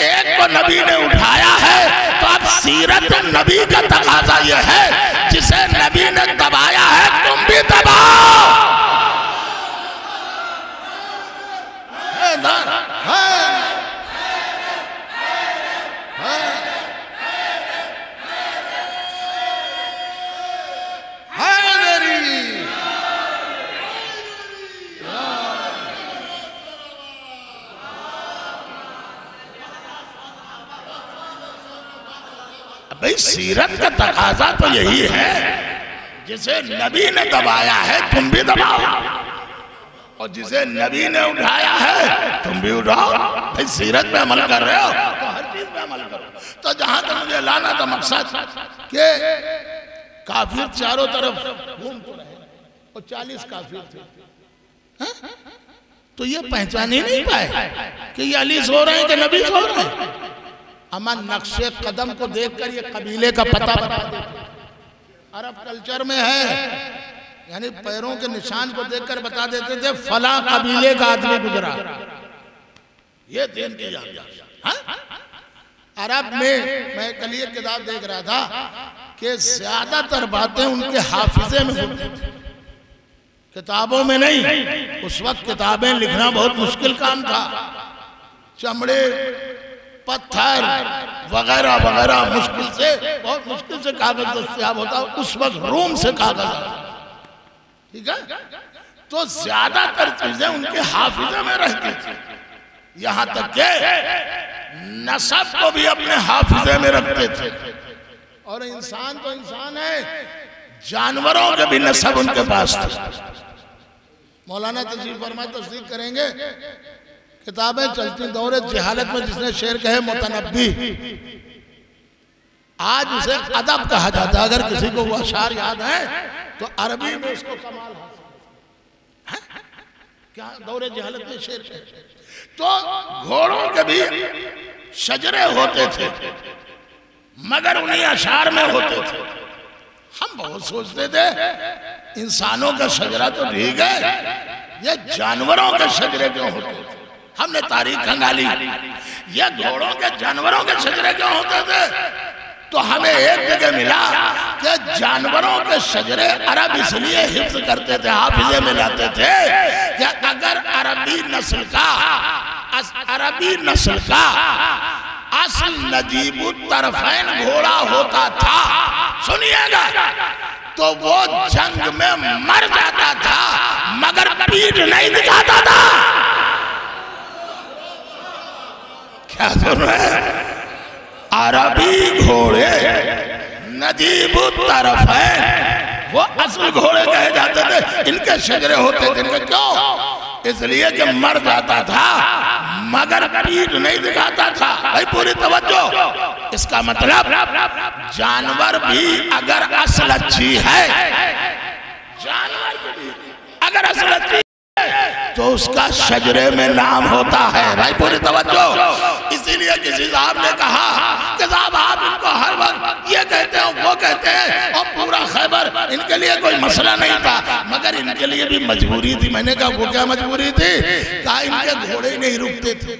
ایک کو نبی نے اٹھایا ہے. تو اب سیرت نبی کا تقاضا یہ ہے جسے نبی نے دبایا ہے تم بھی دباؤ. بھئی سیرت کا تقاضا تو یہی ہے جسے نبی نے دبایا ہے تم بھی دباؤ اور جسے نبی نے اٹھایا ہے تم بھی اٹھاؤ. بھئی سیرت پہ عمل کر رہے ہو تو ہر چیز پہ عمل کرو. تو جہاں تک مجھے لانا تھا مقصد کہ کافر چاروں طرف گھوم تو رہے اور 40 کافر تھے تو یہ پہچان ہی نہیں پائے کہ یہ علی سو رہے ہیں کہ نبی سو رہے ہیں. اما نقش قدم کو دیکھ کر یہ قبیلے کا پتہ بتا دیتے. عرب کلچر میں ہے یعنی پیروں کے نشان کو دیکھ کر بتا دیتے تھے فلاں قبیلے کا آدمی گزرا. یہ دین کی یاد. عرب میں کل یہ کتاب دیکھ رہا تھا کہ زیادہ تر باتیں ان کے حافظے میں ہوتی تھی کتابوں میں نہیں. اس وقت کتابیں لکھنا بہت مشکل کام تھا. چمڑے پتھر وغیرہ وغیرہ مشکل سے بہت مشکل سے کاغذ دستیاب ہوتا. اس وقت روم سے کاغذ آتا. ٹھیک ہے تو زیادہ تر چیزیں ان کے حافظے میں رہتی تھی. یہاں تک کہ نسب کو بھی اپنے حافظے میں رکھتے تھے. اور انسان تو انسان ہے جانوروں کے بھی نسب ان کے پاس تھے. مولانا تشریف فرما تصدیق کریں گے کتابیں چلتی دور جہالت میں جس نے شعر کہے متنبی آج اسے ادب کہا جاتا ہے. اگر کسی کو وہ اشعار یاد ہے تو عربی میں اس کو کمال حاصل کیا دور جہالت میں شعر کہے. تو گھوڑوں کے بھی شجرے ہوتے تھے مگر انہیں اشعار میں ہوتے تھے. ہم بہت سوچتے تھے انسانوں کا شجرہ تو ٹھیک ہے یہ جانوروں کے شجرے کیوں ہوتے تھے. ہم نے تاریخ کھنگالی یہ گھوڑوں کے جانوروں کے شجرے کیوں ہوتے تھے. تو ہمیں ایک جگہ ملا کہ جانوروں کے شجرے عرب اس لیے حفظ کرتے تھے حافظے میں لاتے تھے کہ اگر عربی نسل کا اصل نجیب الطرفین گھوڑا ہوتا تھا سنیے گا تو وہ جنگ میں مر جاتا تھا مگر پیٹھ نہیں دکھاتا تھا. کیا سن رہے ہیں عربی گھوڑے نجیب الطرفین وہ اصل گھوڑے کہے جاتے تھے. ان کے شجرے ہوتے تھے ان کے کیوں اس لیے کہ مر جاتا تھا مگر پیٹھ نہیں دکھاتا تھا. بھائی پوری توجہ اس کا مطلب جانور بھی اگر اصل اچھی ہے جانور بھی اگر اصل اچھی تو اس کا شجرے میں نام ہوتا ہے. بھائی پوری توجہ. اسی لیے کسی صاحب نے کہا کہ صاحب آپ ان کو ہر وقت یہ کہتے ہیں وہ کہتے ہیں اور پورا خیبر ان کے لیے کوئی مسئلہ نہیں تھا مگر ان کے لیے بھی مجبوری تھی. میں نے کہا وہ کیا مجبوری تھی؟ کہا ان کے گھوڑے نہیں رکتے تھے.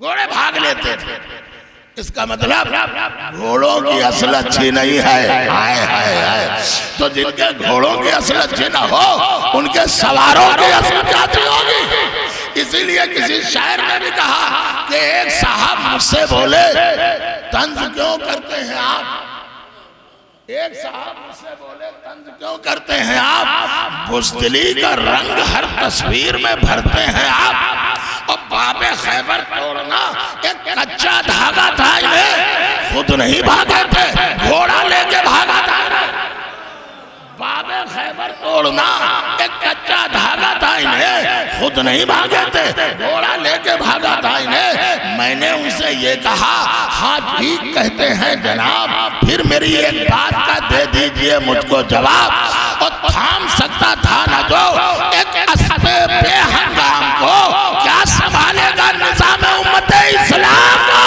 گھوڑے بھاگ لیتے تھے۔ اس کا مطلب گھوڑوں کی اصل اچھی نہیں ہے، تو جن کے گھوڑوں کی اصل اچھی نہ ہو ان کے سواروں کی اصل اچھی ہوگی۔ اسی لیے کسی شاعر نے بھی کہا کہ ایک صاحب مجھ سے بولے طنز کیوں کرتے ہیں آپ، ایک صاحب مجھ سے بولے طنز کیوں کرتے ہیں آپ، بزدلی کا رنگ ہر تصویر میں بھرتے ہیں آپ، اور باب خیبر توڑنا ایک کچا دھاگا تھا، انہیں خود نہیں بھاگے تھے، گھوڑا لے کے بھاگا تھا۔ باب خیبر توڑنا ایک کچا دھاگا تھا، انہیں خود نہیں بھاگے تھے، گھوڑا لے کے بھاگا تھا انہیں۔ میں نے ان سے یہ کہا ہاں ٹھیک کہتے ہیں جناب، پھر میری ایک بات کا دے دیجئے مجھ کو جواب، اور تھام سکتا تھا نہ جو ایک اسب بے ہنگام کو، کیا سنبھالے گا نظام امت اسلام کا۔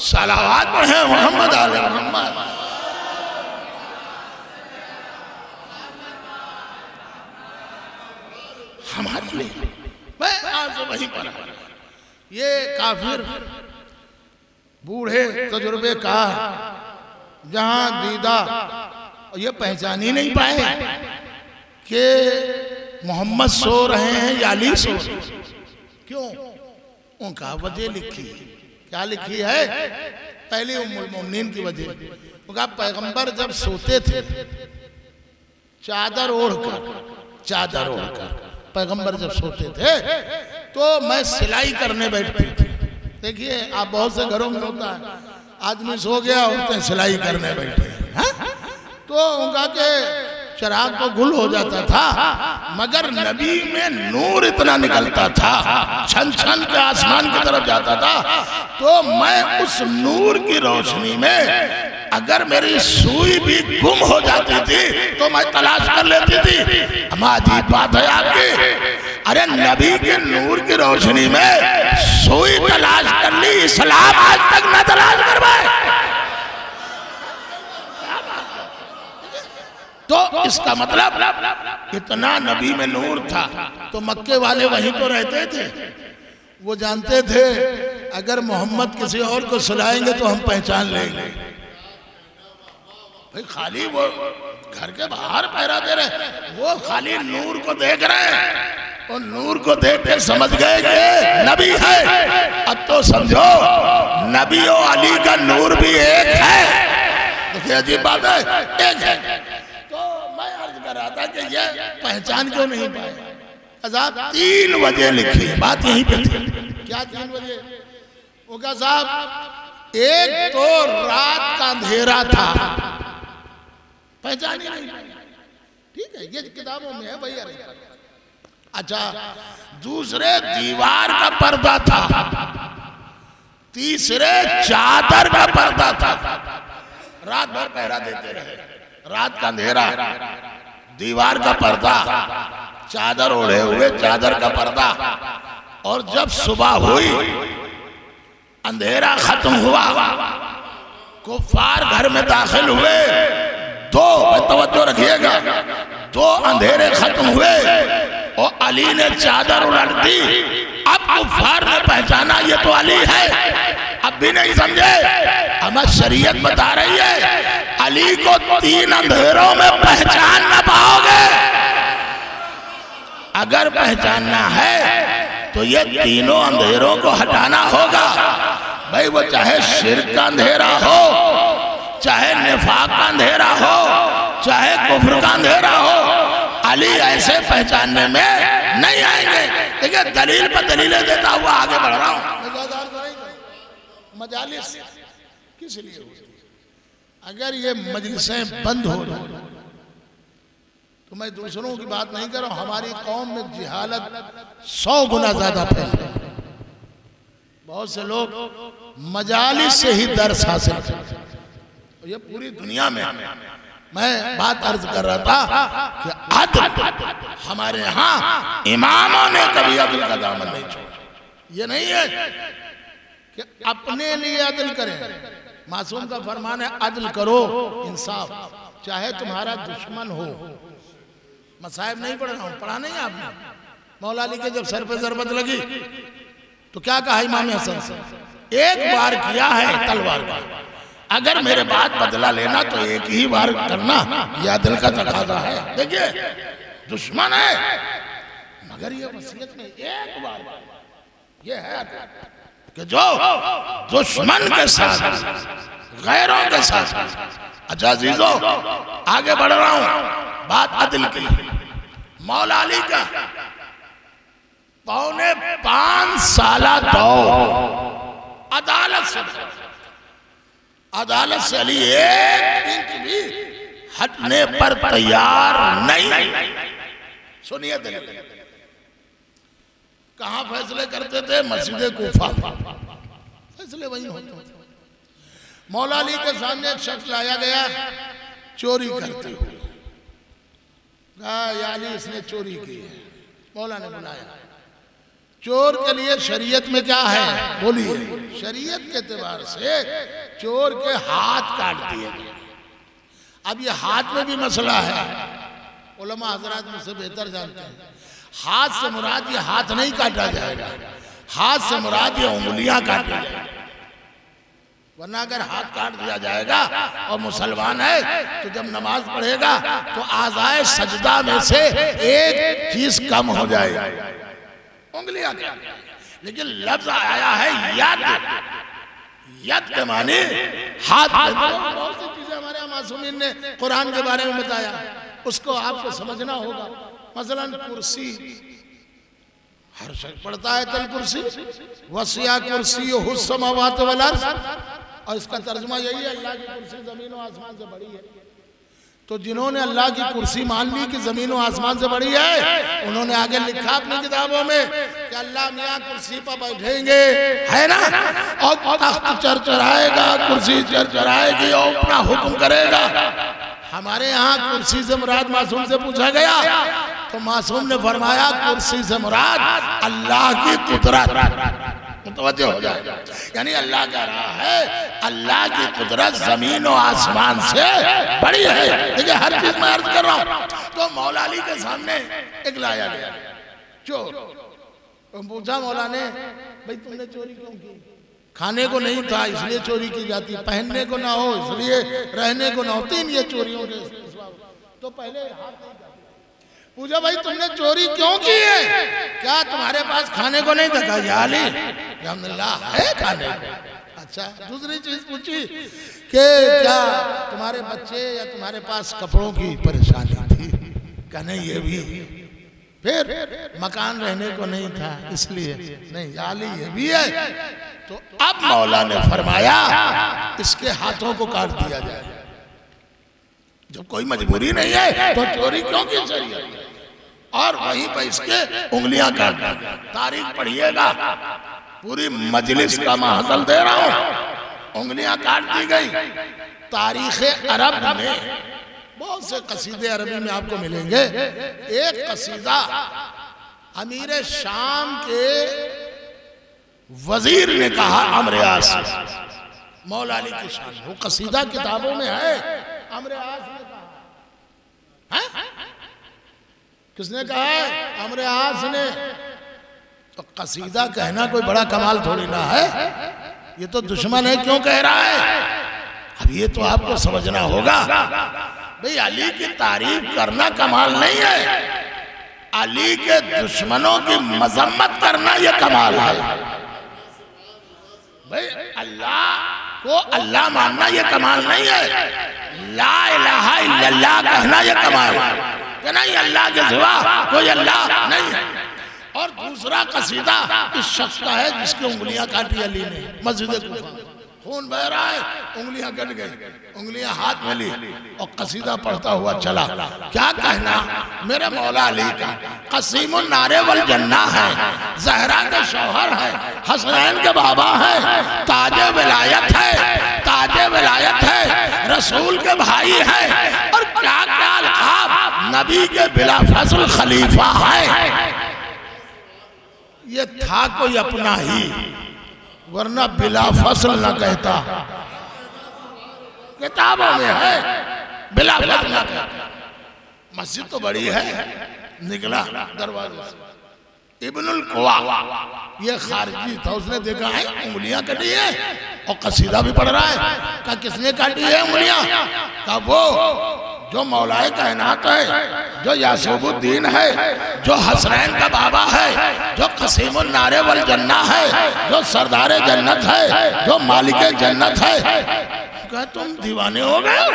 صلوات پڑھیں محمد آل محمد۔ ہمارے لیے میں آج وہیں پر آیا، یہ کافر بوڑھے تجربے کار جہاں دیدہ یہ پہچان ہی نہیں پائے کہ محمد سو رہے ہیں یا علی سو رہے ہیں۔ کیوں؟ ان کا وجہ لکھی، کیا لکھی ہے؟ پہلی ام المومنین کی وجہ، ان کا پیغمبر جب سوتے تھے چادر اوڑھ کر پیغمبر جب سوتے تھے تو میں سلائی کرنے بیٹھتی تھی۔ دیکھیے آپ بہت سے گھروں میں ہوتا ہے، آدمی سو گیا عورتیں سلائی کرنے بیٹھے ہیں، تو ان کا کہ چراغ تو گل ہو جاتا تھا مگر نبی میں نور اتنا نکلتا تھا، چھن چھن کے آسمان کی طرف جاتا تھا، تو میں اس نور کی روشنی میں اگر میری سوئی بھی گم ہو جاتی تھی تو میں تلاش کر لیتی تھی۔ اما عجیب بات ہے آپ کی، ارے نبی کے نور کی روشنی میں سوئی تلاش کر لی، اسلام آج تک نہ تلاش کر پائے۔ تو اس کا مطلب اتنا نبی میں نور تھا، تو مکے والے وہیں تو رہتے تھے، وہ جانتے تھے اگر محمد کسی اور کو سلائیں گے تو ہم پہچان لیں گے۔ بھئی خالی وہ گھر کے باہر پہرا دے رہے، وہ خالی نور کو دیکھ رہے ہیں، اور نور کو دیکھ کے سمجھ گئے کہ نبی ہے۔ اب تو سمجھو نبی و علی کا نور بھی ایک ہے۔ دیکھیں عجیب بات ہے، ایک ہے۔ تو میں عرض کر رہا تھا کہ یہ پہچان کیوں نہیں پائے؟ عذاب 3 وجہ لکھی، بات یہیں پہ تھی۔ کیا 3 وجہ؟ وہ کہا صاحب ایک تو رات کا اندھیرا تھا، پہچان ہی نہیں، ٹھیک ہے یہ کتابوں میں ہے وہی عرض کر۔ اچھا دوسرے دیوار کا پردہ تھا، تیسرے چادر کا پردہ تھا، رات بھر پہرا دیتے رہے، رات کا اندھیرا، دیوار کا پردہ، چادر اوڑھے ہوئے چادر کا پردہ، اور جب صبح ہوئی اندھیرا ختم ہوا، کفار گھر میں داخل ہوئے، توجہ رکھیے گا، 2 اندھیرے ختم ہوئے اور علی نے چادر الٹ دی۔ اب کفار نے پہچانا یہ تو علی ہے، اب بھی نہیں سمجھے، ہمیں شریعت بتا رہی ہے علی کو 3 اندھیروں میں پہچان نہ پاؤ گے۔ اگر پہچاننا ہے تو یہ 3 اندھیروں کو ہٹانا ہوگا۔ بھئی وہ چاہے شرک کا اندھیرا ہو، چاہے نفاق کا اندھیرا ہو، چاہے کفر کا اندھیرا ہو، علی ایسے پہچاننے میں نہیں آئیں گے۔ دیکھیں دلیل پر دلیلیں دیتا ہوا آگے بڑھ رہا ہوں۔ مجالس کس لیے ہوتی ہے؟ اگر یہ مجلسیں بند ہو جائیں تو میں دوسروں کی بات نہیں کر رہا ہوں، ہماری قوم میں جہالت 100 گنا زیادہ پھیل رہی ہے۔ بہت سے لوگ مجالس سے ہی درس حاصل کرتے ہیں، یہ پوری دنیا میں۔ میں بات عرض کر رہا تھا کہ عدل ہمارے ہاں اماموں نے کبھی عدل کا دامن نہیں چھوڑا۔ یہ نہیں ہے کہ اپنے لیے عدل کریں، معصوم کا فرمان ہے عدل کرو، انصاف، چاہے تمہارا دشمن ہو، مصائب نہیں پڑھ رہا ہوں، پڑھا نہیں آپ نے؟ مولا علی کے جب سر پہ ضربت لگی تو کیا کہا امام حسن سے؟ ایک بار کیا ہے تلوار کا، اگر میرے بعد بدلہ لینا تو ایک ہی بار کرنا، یا دل کا تقاضا ہے۔ دیکھئے دشمن ہے مگر یہ وصیت میں ایک بار یہ ہے کہ جو دشمن کے ساتھ غیروں کے ساتھ۔ اچھا عزیزو آگے بڑھ رہا ہوں، بات عدل کی۔ مولا علی کا 5.25 سالہ دور عدالت سے علی ایک انچ بھی ہٹنے پر تیار نہیں۔ سنیے دلیل، کہاں فیصلے کرتے تھے؟ مسجد کوفہ میں فیصلے وہیں ہوتے تھے۔ مولا علی کے سامنے ایک شخص لایا گیا چوری کرتے ہوئے، کہا یا علی اس نے چوری کی ہے۔ مولا نے بلایا، چور کے لیے شریعت میں کیا ہے بولیے؟ شریعت کے اعتبار سے چور کے ہاتھ کاٹ دیے گئے۔ اب یہ ہاتھ میں بھی مسئلہ ہے، علماء حضرات مجھ سے بہتر جانتے ہیں۔ ہاتھ سے مراد یہ ہاتھ نہیں کاٹا جائے گا، ہاتھ سے مراد یہ انگلیاں کاٹی جائے گا، ورنہ اگر ہاتھ کاٹ دیا جائے گا اور مسلمان ہے تو جب نماز پڑھے گا تو اعضائے سجدہ میں سے ایک چیز کم ہو جائے گا، انگلیاں کاٹ۔ لیکن لفظ آیا ہے ید، ید کے معنی ہاتھ۔ بہت سی چیزیں ہمارے معصومین نے قرآن کے بارے میں بتایا، اس کو آپ کو سمجھنا ہوگا۔ مثلا کرسی، ہر شخص پڑھتا ہے تل کرسی، وسیع کرسی السماوات والارض، اور اس کا ترجمہ یہی ہے اللہ کی کرسی زمین و آسمان سے بڑی ہے۔ تو جنہوں نے اللہ کی کرسی مان لی کہ زمین و آسمان سے بڑی ہے، انہوں نے آگے لکھا اپنی کتابوں میں کہ اللہ میاں کرسی پر بیٹھیں گے، ہے نا، اور تخت چرچرائے گا، کرسی چرچرائے گی اور اپنا حکم کرے گا۔ ہمارے یہاں کرسی سے مراد معصوم سے پوچھا گیا تو معصوم نے فرمایا کرسی سے مراد اللہ کی قدرت۔ متوجہ ہو جائے، یعنی اللہ کہہ رہا ہے اللہ کی قدرت زمین و آسمان سے بڑی ہے۔ دیکھیں ہر چیز میں عرض کر رہا ہوں۔ تو مولا علی کے سامنے ایک لایا گیا چور، پوچھا مولا نے بھئی تم نے چوری کیوں کی؟ کھانے کو نہیں تھا اس لیے چوری کی جاتی، پہننے کو نہ ہو اس لیے، رہنے کو نہ ہو، تین یہ چوریوں کے تو پہلے ہاتھ نہیں تھا۔ پوچھا بھائی تم نے چوری کیوں کی ہے؟ کیا تمہارے پاس کھانے کو نہیں تھا؟ کہا یا علی الحمدللہ ہے کھانے کو۔ اچھا دوسری چیز پوچھی کہ کیا تمہارے بچے یا تمہارے پاس کپڑوں کی پریشانی تھی؟ کہا نہیں یہ بھی۔ پھر مکان رہنے کو نہیں تھا اس لیے نہیں، یا علی یہ بھی ہے۔ تو اب مولا نے فرمایا اس کے ہاتھوں کو کاٹ دیا جائے، جب کوئی مجبوری نہیں ہے تو چوری کیوں کی شریعت؟ اور وہیں پہ اس کے انگلیاں کاٹ دی گئی۔ تاریخ پڑھیے گا، پوری مجلس کا محضر دے رہا ہوں، انگلیاں کاٹ دی گئی۔ تاریخ عرب میں بہت سے قصیدے عربی میں آپ کو ملیں گے۔ ایک قصیدہ امیر شام کے وزیر نے کہا عمرو عاص مولا علی کی شان، وہ قصیدہ کتابوں میں ہے۔ عمرو عاص نے کہا، کس نے کہا ہے؟ عمرو عاص نے۔ تو قصیدہ کہنا کوئی بڑا کمال تھوڑی نہ ہے، یہ تو دشمن ہے کیوں کہہ رہا ہے؟ اب یہ تو آپ کو سمجھنا ہوگا بھئی علی کی تعریف کرنا کمال نہیں ہے، علی کے دشمنوں کی مذمت کرنا یہ کمال ہے۔ بھئی اللہ کو اللہ ماننا یہ کمال نہیں ہے، لا الہ الا اللہ کہنا یہ کمال ہے کہ نہیں اللہ کے سوا کوئی اللہ نہیں ہے۔ اور دوسرا قصیدہ اس شخص کا ہے جس کی انگلیاں کاٹی علی نے مسجد کوفہ، خون بہ رہا ہے، انگلیاں کٹ گئی، انگلیاں ہاتھ میں لی اور قصیدہ پڑھتا ہوا چلا۔ کیا کہنا میرے مولا علی کا؟ قسیم النار والجنہ ہے، زہرا کے شوہر ہے، حسنین کے بابا ہے، تاج ولایت ہے، تاج ولایت ہے، رسول کے بھائی ہے، اور کیا کیا القاب، نبی کے بلا فصل خلیفہ ہے۔ یہ تھا کوئی اپنا ہی، ورنہ بلا فصل نہ کہتا، کتابوں میں ہے بلا فصل نہ کہتا۔ مسجد تو بڑی ہے، نکلا دروازے سے، ابن القوا یہ خارجی تھا، اس نے دیکھا ہے انگلیاں کٹی ہیں اور قصیدہ بھی پڑھ رہا ہے۔ کہا کس نے کاٹی ہے انگلیاں؟ کہا وہ جو مولا کائنات ہے، جو یعقوب الدین ہے، جو حسنین کا بابا ہے، جو قسیم النار والجنہ ہے، جو سردار جنت ہے، جو مالک جنت ہے۔ کہا تم دیوانے ہو گئے ہو؟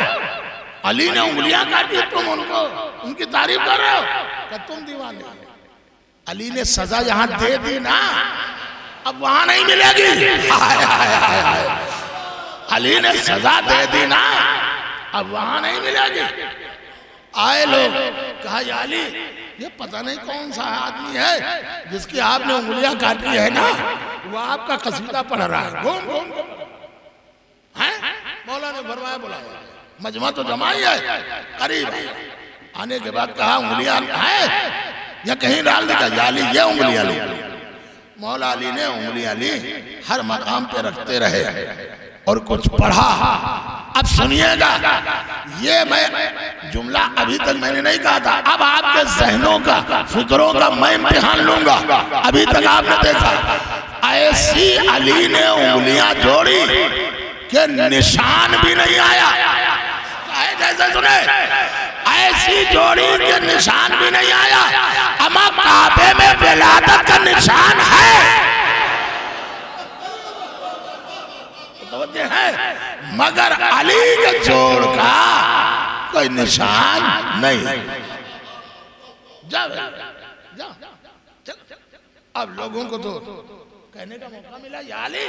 علی نے انگلیاں کاٹی، تم ان کی تعریف کر رہے ہو؟ کہا تم دیوانے ہو۔ علی نے سزا یہاں دے دی نا، اب وہاں نہیں ملے گی۔ علی نے سزا دے دی نا، اب وہاں نہیں ملے گی۔ آئے لوگ، کہا یا علی یہ پتہ نہیں کون سا آدمی ہے جس کی آپ نے انگلیاں کاٹی ہے نا، وہ آپ کا قصیدہ پڑھ رہا ہے۔ گھوم گھوم مولا نے فرمایا بلایا، مجمع تو جمع ہی ہے، قریب ہے۔ آنے کے بعد کہا انگلیاں ہیں یا کہیں ڈال دیا؟ یا علی یہ انگلیاں لی۔ مولا علی نے انگلیاں لی، ہر مقام پہ رکھتے رہے اور کچھ پڑھا۔ اب سنیے گا، یہ میں جملہ ابھی تک میں نے نہیں کہا تھا، اب آپ کے ذہنوں کا، فکروں کا میں امتحان لوں گا۔ ابھی تک آپ نے دیکھا ایسی علی نے انگلیاں جوڑی کہ نشان بھی نہیں آیا۔ جیسے سنے ایسی جوڑی کہ نشان بھی نہیں آیا، اما کعبے میں ولادت کا نشان ہے، متوجہ ہے، مگر علی کے جوڑ کا کوئی نشان نہیں۔ جاؤ جاؤ چل۔ اب لوگوں کو تو کہنے کا موقع ملا، یا علی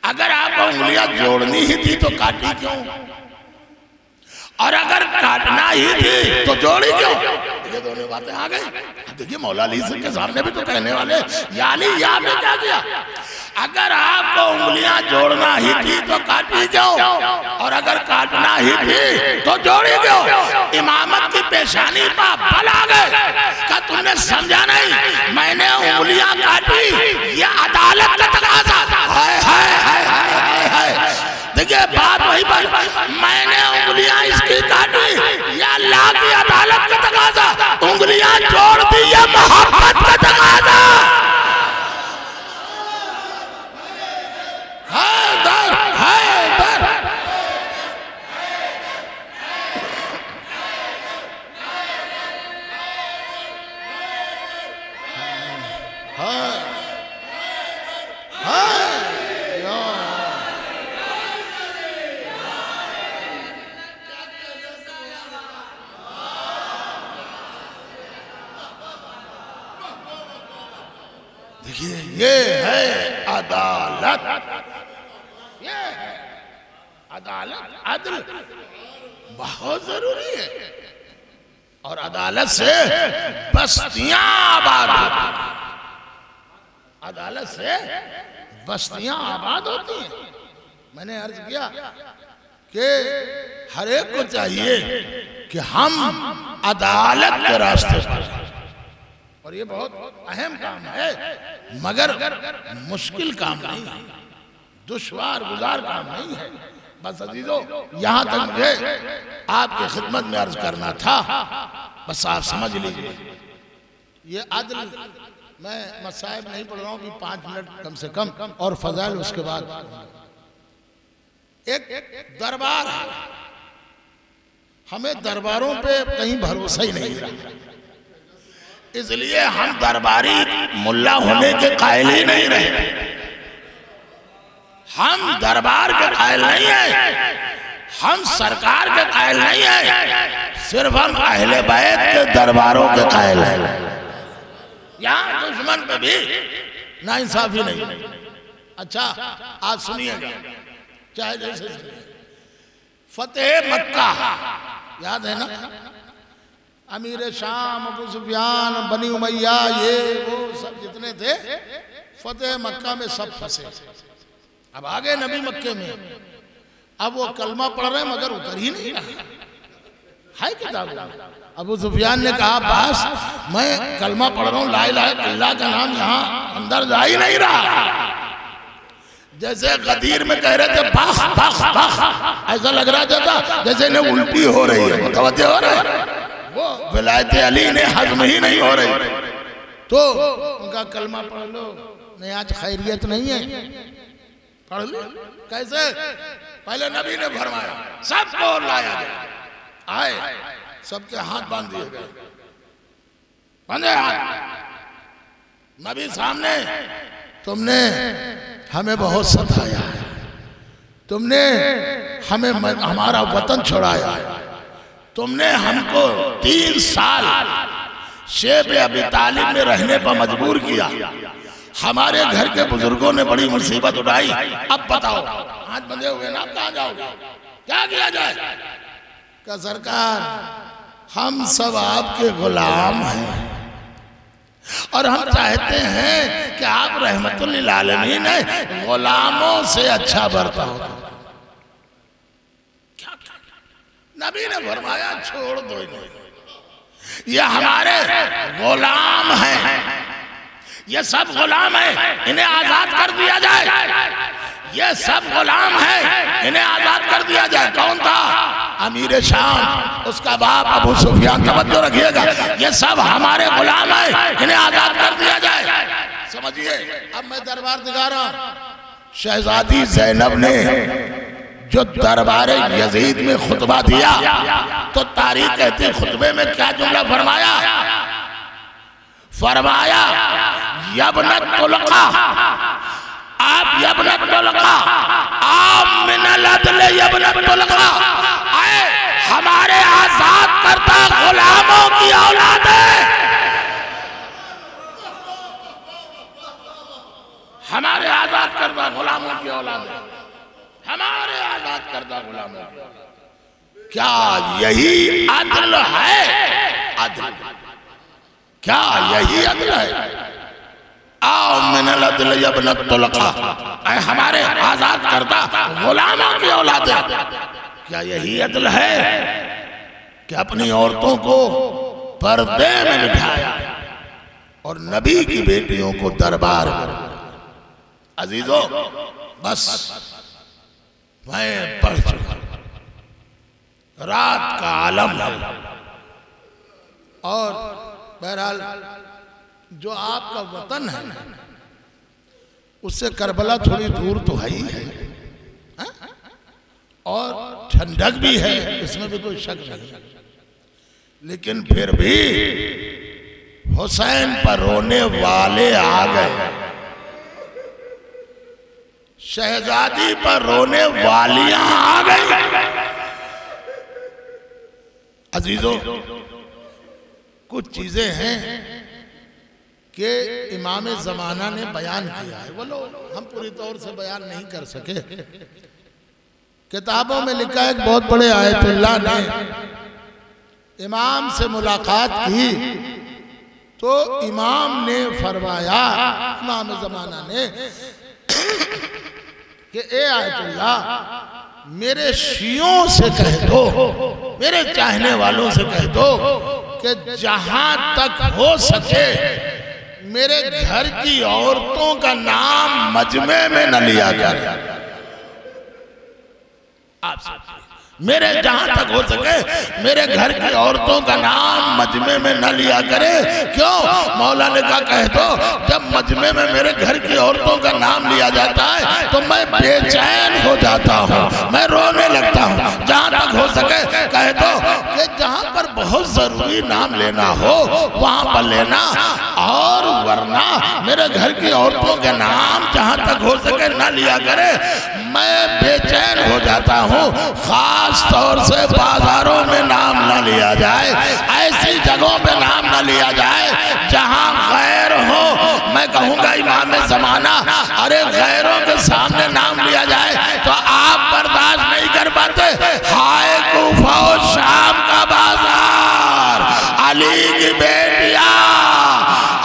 اگر آپ کو انگلیاں جوڑنی ہی تھی تو کاٹی کیوں؟ اور اگر کاٹنا ہی تھی تو جوڑی کیوں؟ یہ دونوں باتیں آ گئی۔ دیکھیے مولا علی کے سامنے بھی تو کہنے والے، یا علی یہ آپ نے کیا کیا؟ اگر آپ کو انگلیاں جوڑنا ہی تھی تو کاٹی کیوں؟ اور اگر کاٹنا ہی تھی تو جوڑی کیوں؟ امامت کی پیشانی پا بل آ گئے۔ کہا تم نے سمجھا نہیں، میں نے انگلیاں کاٹی، یہ عدالت کا تقاضا۔ دیکھئے بات وہی پر، میں نے انگلیاں اس کی کاٹی، یا اللہ کی عدالت کا تقاضا، انگلیاں جوڑ دی، یہ محبت کا تقاضا۔ حیدر حیدر دیکھیے یہ ہے عدالت، یہ ہے عدالت، عدل بہت ضروری ہے، اور عدالت سے بستیاں آباد ہوتی ہیں، عدالت سے بستیاں آباد ہوتی ہیں۔ میں نے عرض کیا کہ ہر ایک کو چاہیے کہ ہم عدالت کے راستے پر ہیں، اور یہ بہت اہم کام ہے، مگر مشکل کام نہیں ہے، دشوار گزار کام نہیں ہے۔ بس عزیزو یہاں تک مجھے آپ کی خدمت میں عرض کرنا تھا، بس آپ سمجھ لیجئے یہ عدل، میں مصائب نہیں پڑھ رہا ہوں، بھی 5 منٹ کم سے کم، اور فضائل اس کے بعد۔ ایک دربار ہے، ہمیں درباروں پہ کہیں بھروسہ ہی نہیں رہا، اس لیے ہم درباری ملا ہونے کے قائل ہی نہیں رہے، ہم دربار کے قائل نہیں ہیں، ہم سرکار کے قائل نہیں ہیں، صرف ہم اہل بیت کے درباروں کے قائل ہیں۔ یہاں دشمن پہ بھی ناانصافی نہیں۔ اچھا آج سنیے گا، چاہے جیسے سنیے، فتح مکہ یاد ہے نا، امیر شام، ابو سفیان، بنی امیہ، یہ وہ سب جتنے تھے، فتح مکہ میں سب پھنسے۔ اب آگے نبی مکہ میں، اب وہ کلمہ پڑھ رہے ہیں مگر اتر ہی نہیں رہا ہے کتاب۔ ابو سفیان نے کہا باس میں کلمہ پڑھ رہا ہوں، لا الہ الا اللہ کا نام یہاں اندر جا ہی نہیں رہا، جیسے غدیر میں کہہ رہے تھے بخ بخ بخ، ایسا لگ رہا تھا جیسے انہیں الٹی ہو رہی ہے، متوجہ ہو رہا ہے۔ ولایت علی نے ہضم ہی نہیں ہو رہی تو ان کا کلمہ پڑھ لو، نہیں آج خیریت نہیں ہے، پڑھ لو۔ کیسے؟ پہلے نبی نے فرمایا سب کو لایا گیا، آئے سب کے ہاتھ باندھ دیے گئے، باندھے ہاتھ، نبی سامنے، تم نے ہمیں بہت ستایا ہے، تم نے ہمیں ہمارا وطن چھڑایا ہے، تم نے ہم کو 3 سال شیب ابی طالب میں رہنے پر مجبور کیا، ہمارے گھر کے بزرگوں نے بڑی مصیبت اٹھائی، اب بتاؤ ہاتھ بندھے ہوئے نا، اب کہاں جاؤ گے، کیا کیا جائے؟ کہ سرکار ہم سب آپ کے غلام ہیں اور ہم چاہتے ہیں کہ آپ رحمت للعالمین ہیں، غلاموں سے اچھا برتا ہو۔ نبی نے فرمایا چھوڑ دو انہیں، یہ ہمارے غلام ہیں، یہ سب غلام ہیں، انہیں آزاد کر دیا جائے، یہ سب غلام ہیں، انہیں آزاد کر دیا جائے۔ کون تھا؟ امیر شام، اس کا باپ ابو سفیان، توجہ رکھیے گا، یہ سب ہمارے غلام ہیں، انہیں آزاد کر دیا جائے۔ سمجھئے، اب میں دربار دکھا رہا ہوں، شہزادی زینب نے جو دربار یزید میں خطبہ دیا تو تاریخ کہتے ہیں خطبے میں کیا جملہ فرمایا؟ فرمایا یبنت طلقہ، آپ یبنت طلقہ، آپ من العدل یبنت طلقہ، آئے ہمارے آزاد کردہ غلاموں کی اولاد ہے، ہمارے آزاد کردہ غلاموں کی اولاد ہے، ہمارے آزاد کردہ غلاموں کی اولاد ہے۔ کیا یہی عدل ہے؟ عدل کیا یہی عدل ہے؟ آؤ من العدل یبنت طلقہ، اے ہمارے آزاد کردہ غلاموں کی اولاد ہے، کیا یہی عدل ہے کہ اپنی عورتوں کو پردے میں بٹھایا اور نبی کی بیٹیوں کو دربار میں؟ عزیزو بس میں پڑھ چکا، رات کا عالم ہے، اور بہرحال جو آپ کا وطن ہے اس سے کربلا تھوڑی دور تو ہے ہی ہے، اور ٹھنڈک بھی ہے، اس میں بھی کوئی شک نہیں، لیکن پھر بھی حسین پر رونے والے آ گئے، شہزادی پر رونے والیاں آ گئی۔ عزیزو کچھ چیزیں ہیں کہ امام زمانہ نے بیان کیا ہے، وہ لوگ ہم پوری طور سے بیان نہیں کر سکے۔ کتابوں میں لکھا ہے ایک بہت بڑے آیت اللہ نے امام سے ملاقات کی تو امام نے فرمایا، امام زمانہ نے، کہ اے آیت اللہ میرے شیعوں سے کہہ دو، میرے چاہنے والوں سے کہہ دو کہ جہاں تک ہو سکے میرے گھر کی عورتوں کا نام مجمع میں نہ لیا کرے۔ آپ سمجھیں، میرے جہاں تک ہو سکے میرے گھر کی عورتوں کا نام مجمع میں نہ لیا کرے۔ کیوں؟ مولا نے کہا کہہ دو جب مجمع میں میرے گھر کی عورتوں کا نام لیا جاتا ہے تو میں بے چین ہو جاتا ہوں، میں رونے لگتا ہوں۔ جہاں تک ہو سکے کہہ دو کہ جہاں پر بہت ضروری نام لینا ہو وہاں پر لینا، اور ورنہ میرے گھر کی عورتوں کے نام جہاں تک ہو سکے نہ لیا کرے، میں بے چین ہو جاتا ہوں۔ خاص طور سے بازاروں میں نام نہ لیا جائے، ایسی جگہوں پہ نام نہ لیا جائے جہاں غیر ہو۔ میں کہوں گا امام زمانہ، ارے غیروں کے سامنے نام لیا جائے تو آپ برداشت نہیں کر پاتے۔ ہائے کوفہ و شام کا بازار، علی کی بیٹیاں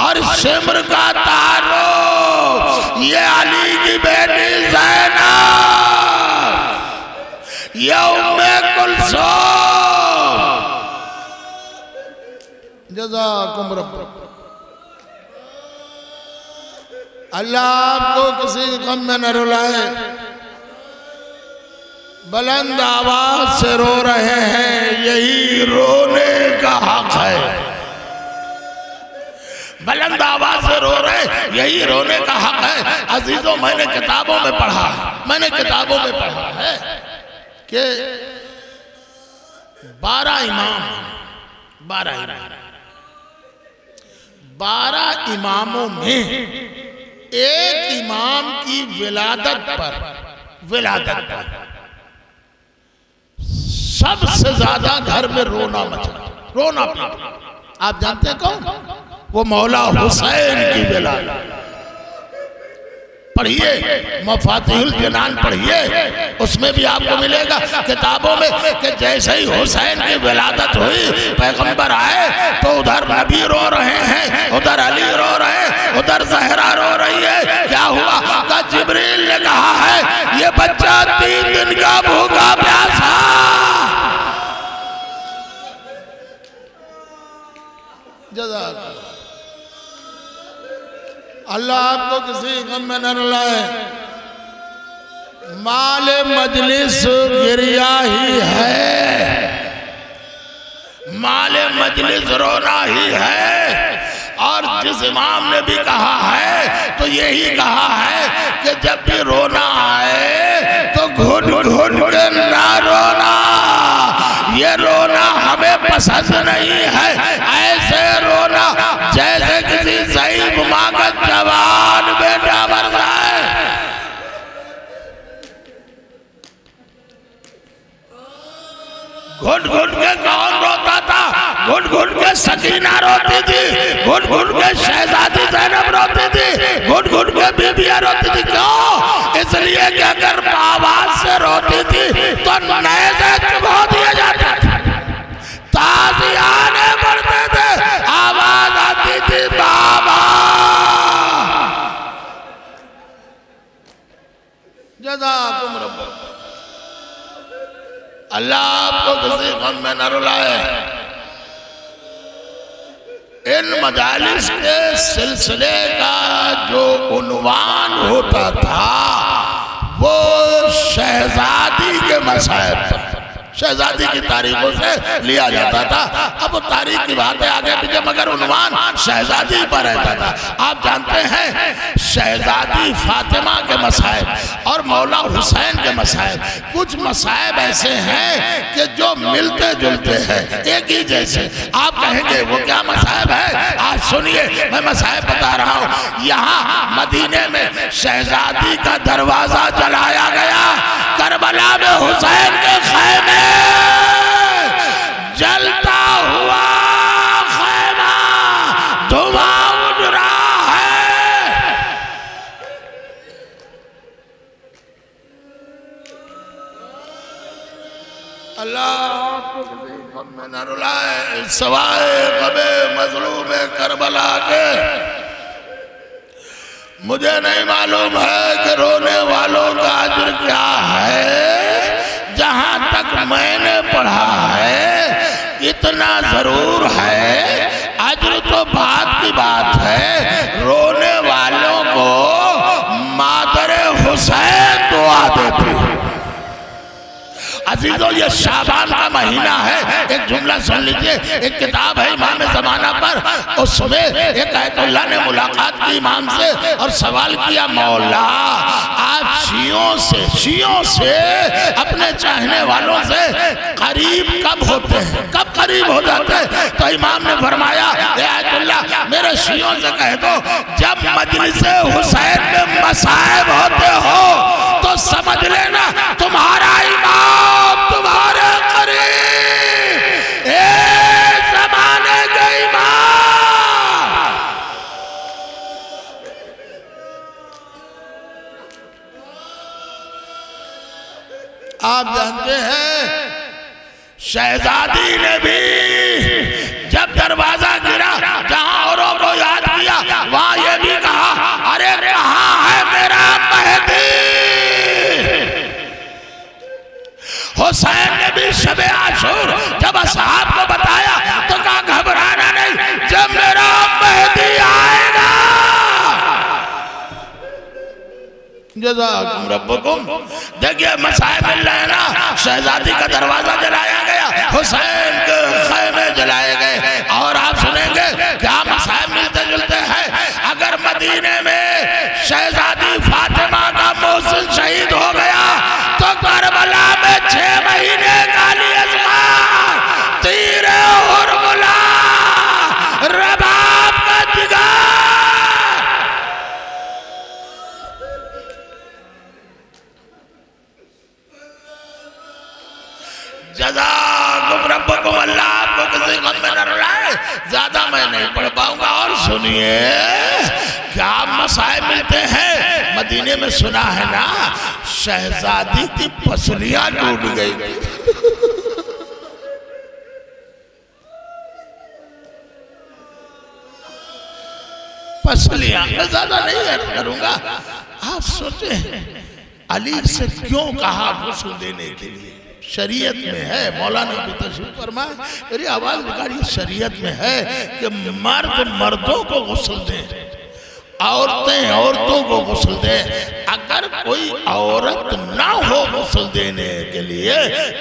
اور شمر کا تعارف، یہ علی کی بیٹی زینب، یہ ام کلثوم، جزاکم رب۔ اللہ آپ کو کسی غم میں نہ رلائے۔ بلند آواز سے رو رہے ہیں، یہی رونے کا حق ہے۔ بلند آواز سے رو رہے ہیں، یہی رونے کا حق ہے۔ عزیزوں، میں نے کتابوں میں پڑھا ہے کہ 12 اماموں میں ایک امام کی ولادت پر سب سے زیادہ گھر میں رونا پیٹا۔ آپ جانتے ہیں کون؟ وہ مولا حسین کی ولادت۔ پڑھیے مفاتیح الجنان، پڑھیے، اس میں بھی آپ کو ملے گا کتابوں میں کہ جیسے ہی حسین کی ولادت ہوئی، پیغمبر آئے تو ادھر نبی رو رہے ہیں، ادھر علی رو رہے ہیں، ادھر زہرا رو رہی ہے۔ کیا ہوا؟ کہ جبریل نے کہا ہے یہ بچہ 3 دن کا بھوکا پیاسا۔ جزاک اللہ آپ کو کسی غم میں نہ رلائے۔ مال مجلس گریا ہی ہے، مال مجلس رونا ہی ہے۔ اور جس امام نے بھی کہا ہے تو یہی کہا ہے کہ جب بھی رونا آئے تو گھٹ گھٹ کے نہ رونا، یہ رونا ہمیں پسند نہیں ہے۔ ایسے رونا جیسے کسی ضعیف ماں کا جوان بیٹا مر جائے۔ گھٹ گھٹ کے کون روتا تھا؟ گھٹ گھٹ کے سکینہ روتی تھی، گھٹ گھٹ کے شہزادی زینب روتی تھی، گھٹ گھٹ کے بیبیاں روتی تھی۔ کیوں؟ اس لیے کہ اگر آواز سے روتی تھی تو نیزے چبھا دیا جاتا تھا، تازیانے بڑھتے تھے، آواز آتی تھی بابا۔ جزاکم رب اللہ آپ کو کسی غم میں نہ رلائے۔ ان مجالس کے سلسلے کا جو عنوان ہوتا تھا وہ شہزادی کے مصائب پر، شہزادی کی تاریخوں سے لیا جاتا تھا۔ اب وہ تاریخ کی باتیں آگے پیچھے، مگر عنوان شہزادی پر رہتا تھا۔ آپ جانتے ہیں شہزادی فاطمہ کے مصائب اور مولا حسین کے مصائب، کچھ مصائب ایسے ہیں کہ جو ملتے جلتے ہیں، ایک ہی جیسے۔ آپ کہیں گے وہ کیا مصائب ہے؟ آج سنیے میں مصائب بتا رہا ہوں۔ یہاں مدینے میں شہزادی کا دروازہ جلایا گیا، کربلا میں حسین کے خیمے جلتا ہوا خیمہ دھواں اٹھ رہا ہے۔ اللہ آپ کو کسی غم میں نہ رلائے، سوائے غم مظلوم کربلا کے مجھے نہیں معلوم ہے کہ رونے والوں کا اجر کیا ہے۔ جہاں تک میں نے پڑھا ہے اتنا ضرور ہے، اجر تو بات کی بات ہے، رونے والوں کو مادر حسین دعا دیتی ہے۔ عزیزو یہ شعبان کا مہینہ ہے، ایک جملہ سن لیجئے، ایک کتاب ہے امام زمانہ پر، اس میں ایک آیت اللہ نے ملاقات کی امام سے اور سوال کیا مولا آپ شیعوں سے اپنے چاہنے والوں سے قریب کب ہوتے ہیں، کب قریب ہو جاتے ہیں؟ تو امام نے فرمایا اے آیت اللہ میرے شیعوں سے کہہ دو جب مجلس حسین میں مصائب ہوتے ہو تو سمجھ لینا تمہارا امام تمہارے قریب، اے زمانے کے امام۔ آپ جانتے ہیں شہزادی نے بھی جب دروازہ گرا جہاں اوروں کو یاد کیا وہاں یہ بھی کہا ارے کہاں ہے میرا مہدی؟ حسین نے بھی شب عاشور جب اصحاب کو بتایا تو کہا گھبرانا نہیں، جب میرا مہدی آئے گا جزاکم ربکم۔ دیکھئے مسائل مل رہے ہیں نا، شہزادی کا دروازہ جلایا گیا، حسین کے خیمے جلائے گئے، اور آپ سنیں گے کیا مسائل ملتے جلتے ہیں۔ اگر مدینے میں شہزادی فاطمہ کا محسن شہید ہو گیا تو کربلا میں 6 مہینے کالی اصغار تیر حرملہ رباب کا جگر۔ جزاکم ربکم، اللہ آپ کو کسی غم میں نہ رلائے، زیادہ میں نہیں پڑھ پاؤں گا۔ اور سنیے کیا مسائل ملتے ہیں۔ مدینے میں سنا ہے نا شہزادی کی پسلیاں ٹوٹ گئی، پسلیاں، میں زیادہ نہیں عرض کروں گا۔ آپ سوچیں علی سے کیوں کہا غسل دینے کے لیے؟ شریعت میں ہے، مولانا بھی تشریف فرمائے، میری آواز نکالیے، شریعت میں ہے کہ مرد مردوں کو غسل دیں، عورتیں عورتوں کو غسل دیں۔ اگر کوئی عورت نہ ہو غسل دینے کے لیے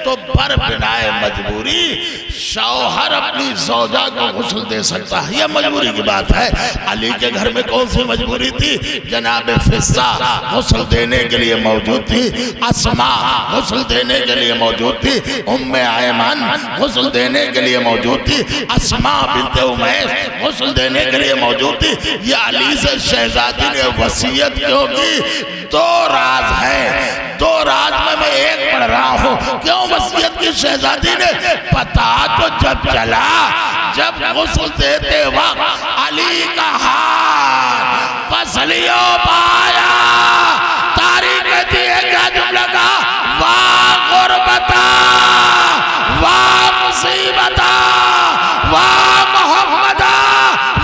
تو بر بنائے مجبوری شوہر اپنی زوجہ کو غسل دے سکتا ہے، یہ مجبوری کی بات ہے۔ علی کے گھر میں کون سی مجبوری تھی؟ جناب فضہ غسل دینے کے لیے موجود تھی، اسماء غسل دینے کے لیے موجود تھی، ام ایمن غسل دینے کے لیے موجود تھی، اسماء بنت امیس غسل دینے کے لیے موجود تھی۔ یہ علی سے شہزادی نے وصیت کیوں کی؟ 2 راز ہیں، 2 راز میں ایک پڑھ رہا ہوں۔ کیوں وصیت کی شہزادی نے؟ پتا تو جب چلا جب غسل دیتے وقت علی کا ہاتھ پسلیوں پایا، تاریخ کہتی ہے کیا جملہ کہا؟ واہ غربتا واہ مصیبتا واہ محمدہ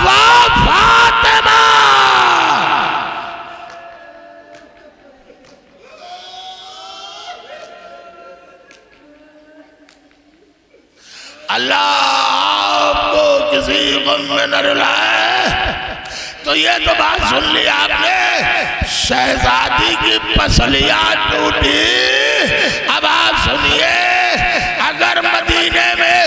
واہ فاطمہ۔ اللہ آپ کو کسی غم میں نہ رلائے۔ تو یہ تو بات سن لی آپ نے، شہزادی کی پسلیاں ٹوٹی۔ اب آپ سنیے اگر مدینے میں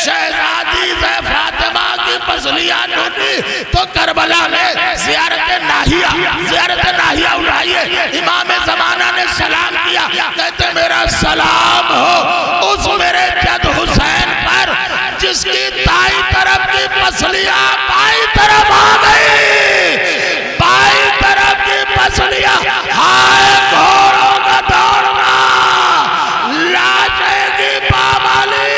شہزادی سے فاطمہ کی پسلیاں ٹوٹی تو کربلا میں زیارت ناہیہ اٹھائیے۔ امام زمانہ نے سلام کیا، کہتے میرا سلام ہو اس میرے جد حسین پر جس کی دائیں طرف کی پسلیاں بائیں طرف آ گئی، بائیں طرف کی پسلیاں۔ ہائے گھوڑوں کا دوڑنا، لاجے کی پامالی۔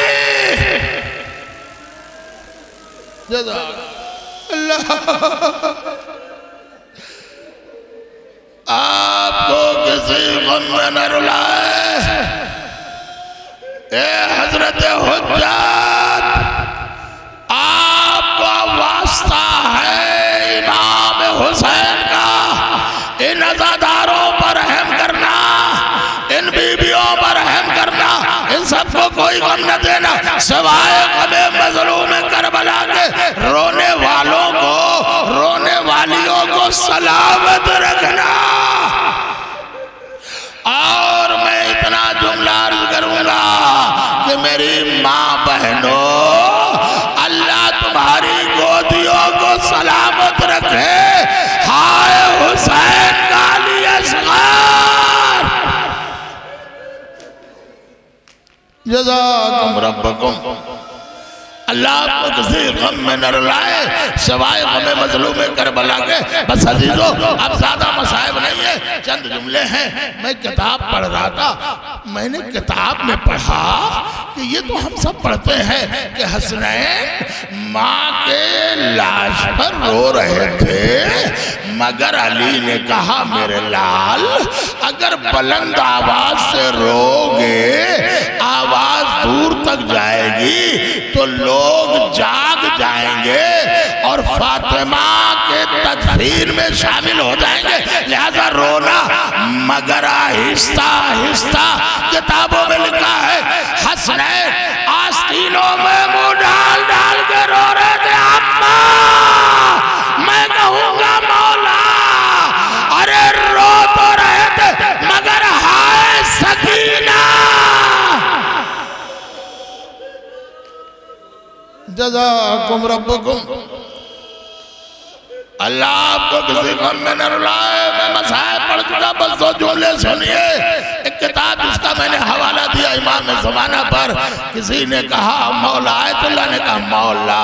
اللہ آپ کو کسی غم میں نہ رلائے۔ اے حضرت حجت، آپ کو واسطہ ہے امام حسین کا، ان عزاداروں پر رحم کرنا، ان بیویوں پر رحم کرنا، ان سب کو کوئی غم نہ دینا سوائے غم مظلوم کربلا کے۔ رونے والوں کو، رونے والیوں کو سلامت رکھنا۔ اور میں اتنا جملہ عرض کروں گا کہ میری ماں بہنوں، اللہ تمہاری گودیوں کو سلامت رکھے۔ ہائے حسین کالی اصغار۔ جزاکم ربکم، اللہ آپ کو کسی غم میں نہ رلائے سوائے غم مظلوم کربلا کے۔ بس عزیزو اب زیادہ مصائب نہیں ہے، چند جملے ہیں۔ میں کتاب پڑھ رہا تھا، میں نے کتاب میں پڑھا کہ یہ تو ہم سب پڑھتے ہیں کہ حسنین ماں کے لاش پر رو رہے تھے، مگر علی نے کہا میرے لال اگر بلند آواز سے رو گے آواز دور تک جائے گی تو لوگ جاگ جائیں گے اور فاطمہ کے تدفین میں شامل ہو جائیں گے، لہذا رونا مگر آہستہ آہستہ۔ کتابوں میں لکھا ہے حسنین آستینوں میں منہ ڈال ڈال کے رو رہے تھے، اماں میں کہوں گا مولا، ارے رو تو رہے تھے جزاکم ربکم اللہ آپ کو کسی غم میں نہ رلائے. میں مسائل پڑھ چکا، بس دو جملے سنیے. ایک کتاب جس کا میں نے حوالہ دیا امام زمانہ پر، کسی نے کہا مولا آیت اللہ نے کہا مولا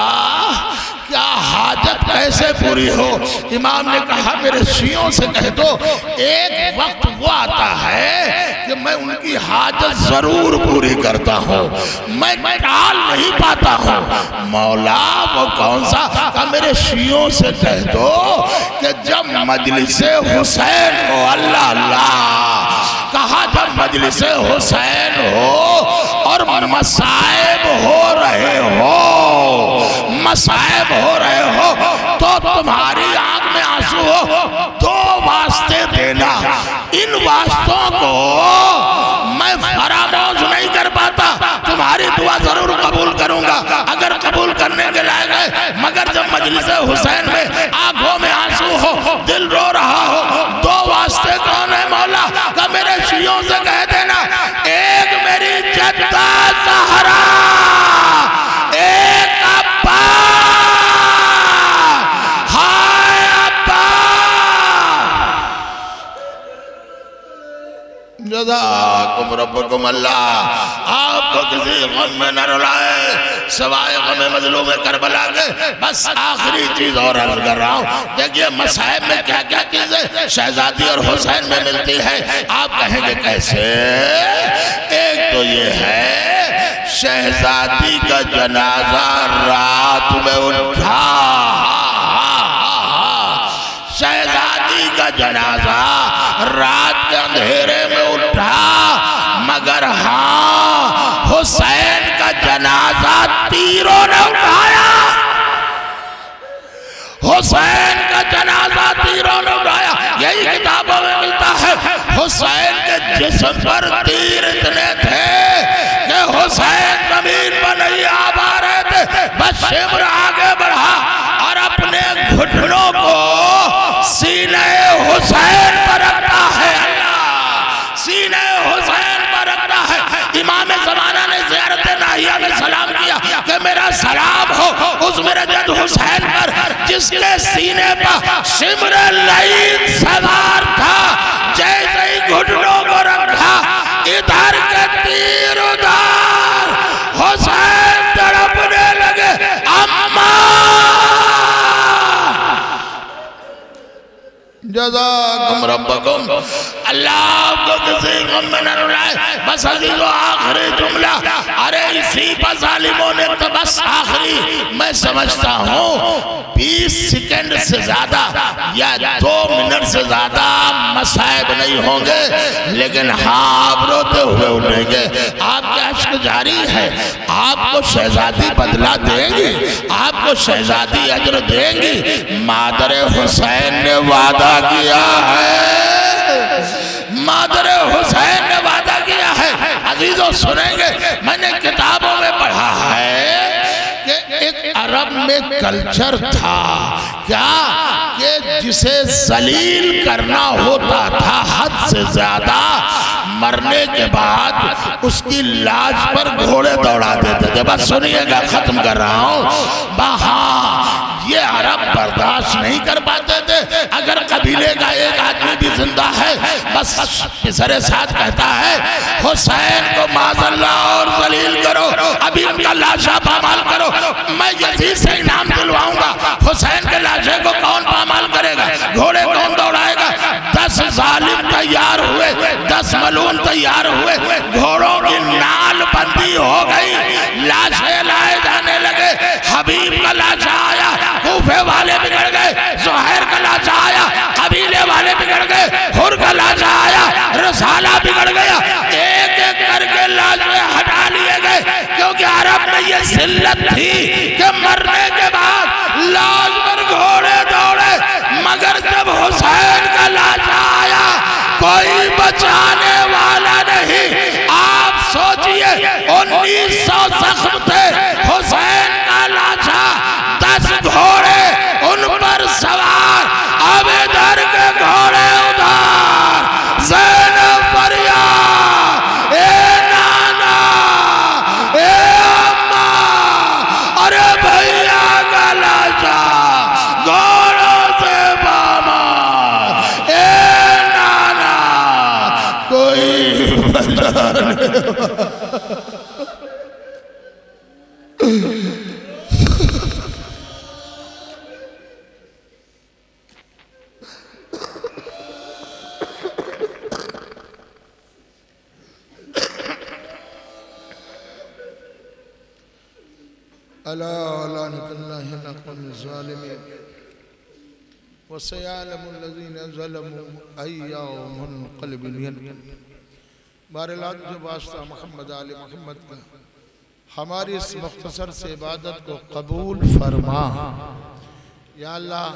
کیا حاجت کیسے پوری ہو؟ امام نے کہا میرے شیعوں سے کہہ دو ایک وقت وہ آتا ہے کہ میں ان کی حاجت ضرور پوری کرتا ہوں، میں ٹال نہیں پاتا ہوں. مولا وہ کون سا؟ کہا میرے شیعوں سے کہہ دو کہ جب مجلس حسین ہو، اللہ اللہ، کہا جب مجلس حسین ہو اور مسائب ہو رہے ہو، مسائب ہو رہے ہو تو تمہاری آنکھ میں آنسو ہو، دو واسطے دینا. ان واسطوں کو میں فراموش نہیں کر پاتا، تمہاری دعا ضرور قبول کروں گا اگر قبول کرنے کے لائق ہے. مگر جب مجلس حسین میں آنکھوں میں آنسو ہو، دل رو رہا ہو، دو واسطے کون ہے مولا؟ کہ میرے شیعوں سے کہہ دینا ایک میری جدہ زہرا، ایک ابا، ہائے ابا. جزاکم ربکم اللہ آپ کو کسی غم میں نہ رلائے سوائے غم مظلوم کربلا کے. بس آخری چیز اور عرض کر رہا ہوں، دیکھئے مصائب میں کیا کیا چیزیں شہزادی اور حسین میں ملتی ہے. آپ کہیں گے کیسے؟ ایک تو یہ ہے شہزادی کا جنازہ رات میں اٹھا، شہزادی کا جنازہ رات کے اندھیرے میں اٹھا، مگر ہاں حسین کا جنازہ تیروں نے اٹھایا، حسین کا جنازہ تیروں نے اٹھایا. یہی کتابوں میں ملتا ہے حسین کے جسم پر تیر اتنے تھے کہ حسین زمین پر نہیں آ پا رہے تھے، بس شمر آگے بڑھا اور اپنے گھٹنوں کو سینہ حسین پر رکھتا ہے. اللہ سینہ حسین پر رکھتا ہے. امام زمانہ نے زیارت ناہیہ میں سلام کیا کہ میرا سلام ہو اس میرے جد حسین پر جس کے سینے پر شمر لعین سوار تھا. جیسے ہی گھٹنوں کو رکھا ادھر کے تیر ادھر، حسین تڑپنے لگے اماں. جزاکم ربکم اللہ آپ کو کسی غم میں نہ رلائے. بس عزیزو آخری جملہ، ارے اسی پر ظالموں نے تو بس آخری میں سمجھتا ہوں 20 سیکنڈ سے زیادہ یا 2 منٹ سے زیادہ مصائب نہیں ہوں گے، لیکن ہاں آپ روتے ہوئے اٹھیں گے. آپ کے عشق جاری ہے، آپ کو شہزادی بدلہ دیں گی، آپ کو شہزادی اجر دیں گی. مادر حسین نے وعدہ کیا ہے، مادر حسین نے وعدہ کیا ہے. عزیزوں سنیں گے، میں نے کتابوں میں پڑھا ہے کہ ایک عرب میں کلچر تھا کیا کہ جسے ذلیل کرنا ہوتا تھا حد سے زیادہ، مرنے کے بعد اس کی لاش پر گھوڑے دوڑا دیتے تھے. بس سنیے گا، ختم کر رہا ہوں. یہ عرب برداشت نہیں کر پاتے تھے اگر قبیلے کا ایک آدمی بھی زندہ ہے بس پسر ساتھ کہتا ہے حسین کو معاذ اللہ اور ذلیل کرو، ابھی ان کا لاشا پامال کرو، میں یزید سے انعام دلواؤں گا. حسین کے لاشے کو کون پامال کرے گا؟ گھوڑے کون دوڑائے گا؟ 10 ظالم تیار ہوئے، 10 ملعون تیار ہوئے، گھوڑوں کی نال بندی ہو گئی، لاشے لائے جانے لگے. حبیب کا لاشا آیا، کوفے والے بگڑ گئے. زہیر کا لاشا آیا، قبیلے والے بگڑ گئے. حر کا لاشا آیا، رسالہ بگڑ گیا. ایک ایک کر کے لاشے ہٹا لیے گئے کیونکہ عرب میں یہ ذلت تھی کہ مرنے کے بعد لاش پر گھوڑے دوڑے. مگر جب حسین کا لاشا آیا کوئی بچانے والا نہیں. آپ سوچئے 1900 زخم تھے، حسین کا لاشا 10 گھوڑے ان پر سوار، اب ادھر کے گھوڑے ادھر. زینب فریاد، اے نانا، اے اماں، ارے بھائی ألا لعنة الله على القوم الظالمين وسيعلم الذين ظلموا أي يوم منقلب ينقلب. بہرحال جو واسطہ محمد آل محمد کا ہماری اس مختصر سے عبادت کو قبول فرما. یا اللہ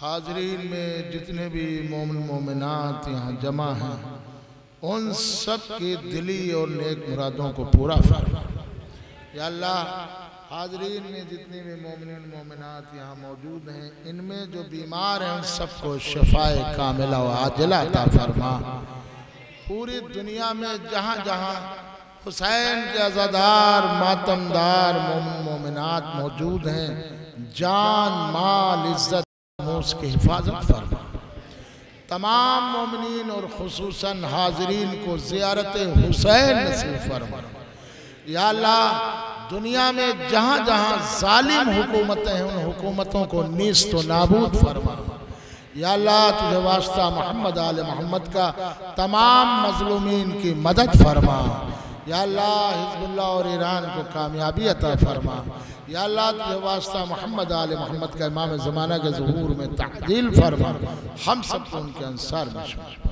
حاضرین میں جتنے بھی مومن مومنات یہاں جمع ہیں ان سب کی دلی اور نیک مرادوں کو پورا فرما. یا اللہ حاضرین میں جتنے بھی مومنین مومنات یہاں موجود ہیں ان میں جو بیمار ہیں ان سب کو شفاء کاملہ و عاجلہ عطا فرما. پوری دنیا میں جہاں جہاں حسین کے عزادار ماتمدار مومن مومنات موجود ہیں جان مال عزت ناموس کی حفاظت فرما. تمام مومنین اور خصوصاً حاضرین کو زیارت حسین نصیب فرما. یا اللہ دنیا میں جہاں جہاں ظالم حکومتیں ہیں ان حکومتوں کو نیست و نابود فرما. یا اللہ تجھے واسطہ محمد آل محمد کا تمام مظلومین کی مدد فرما. یا اللہ حزب اللہ اور ایران کو کامیابی عطا فرما. یا اللہ تجھے واسطہ محمد آل محمد کا امام زمانہ کے ظہور میں تعدیل فرما. ہم سب کو ان کے انصار میں شمار.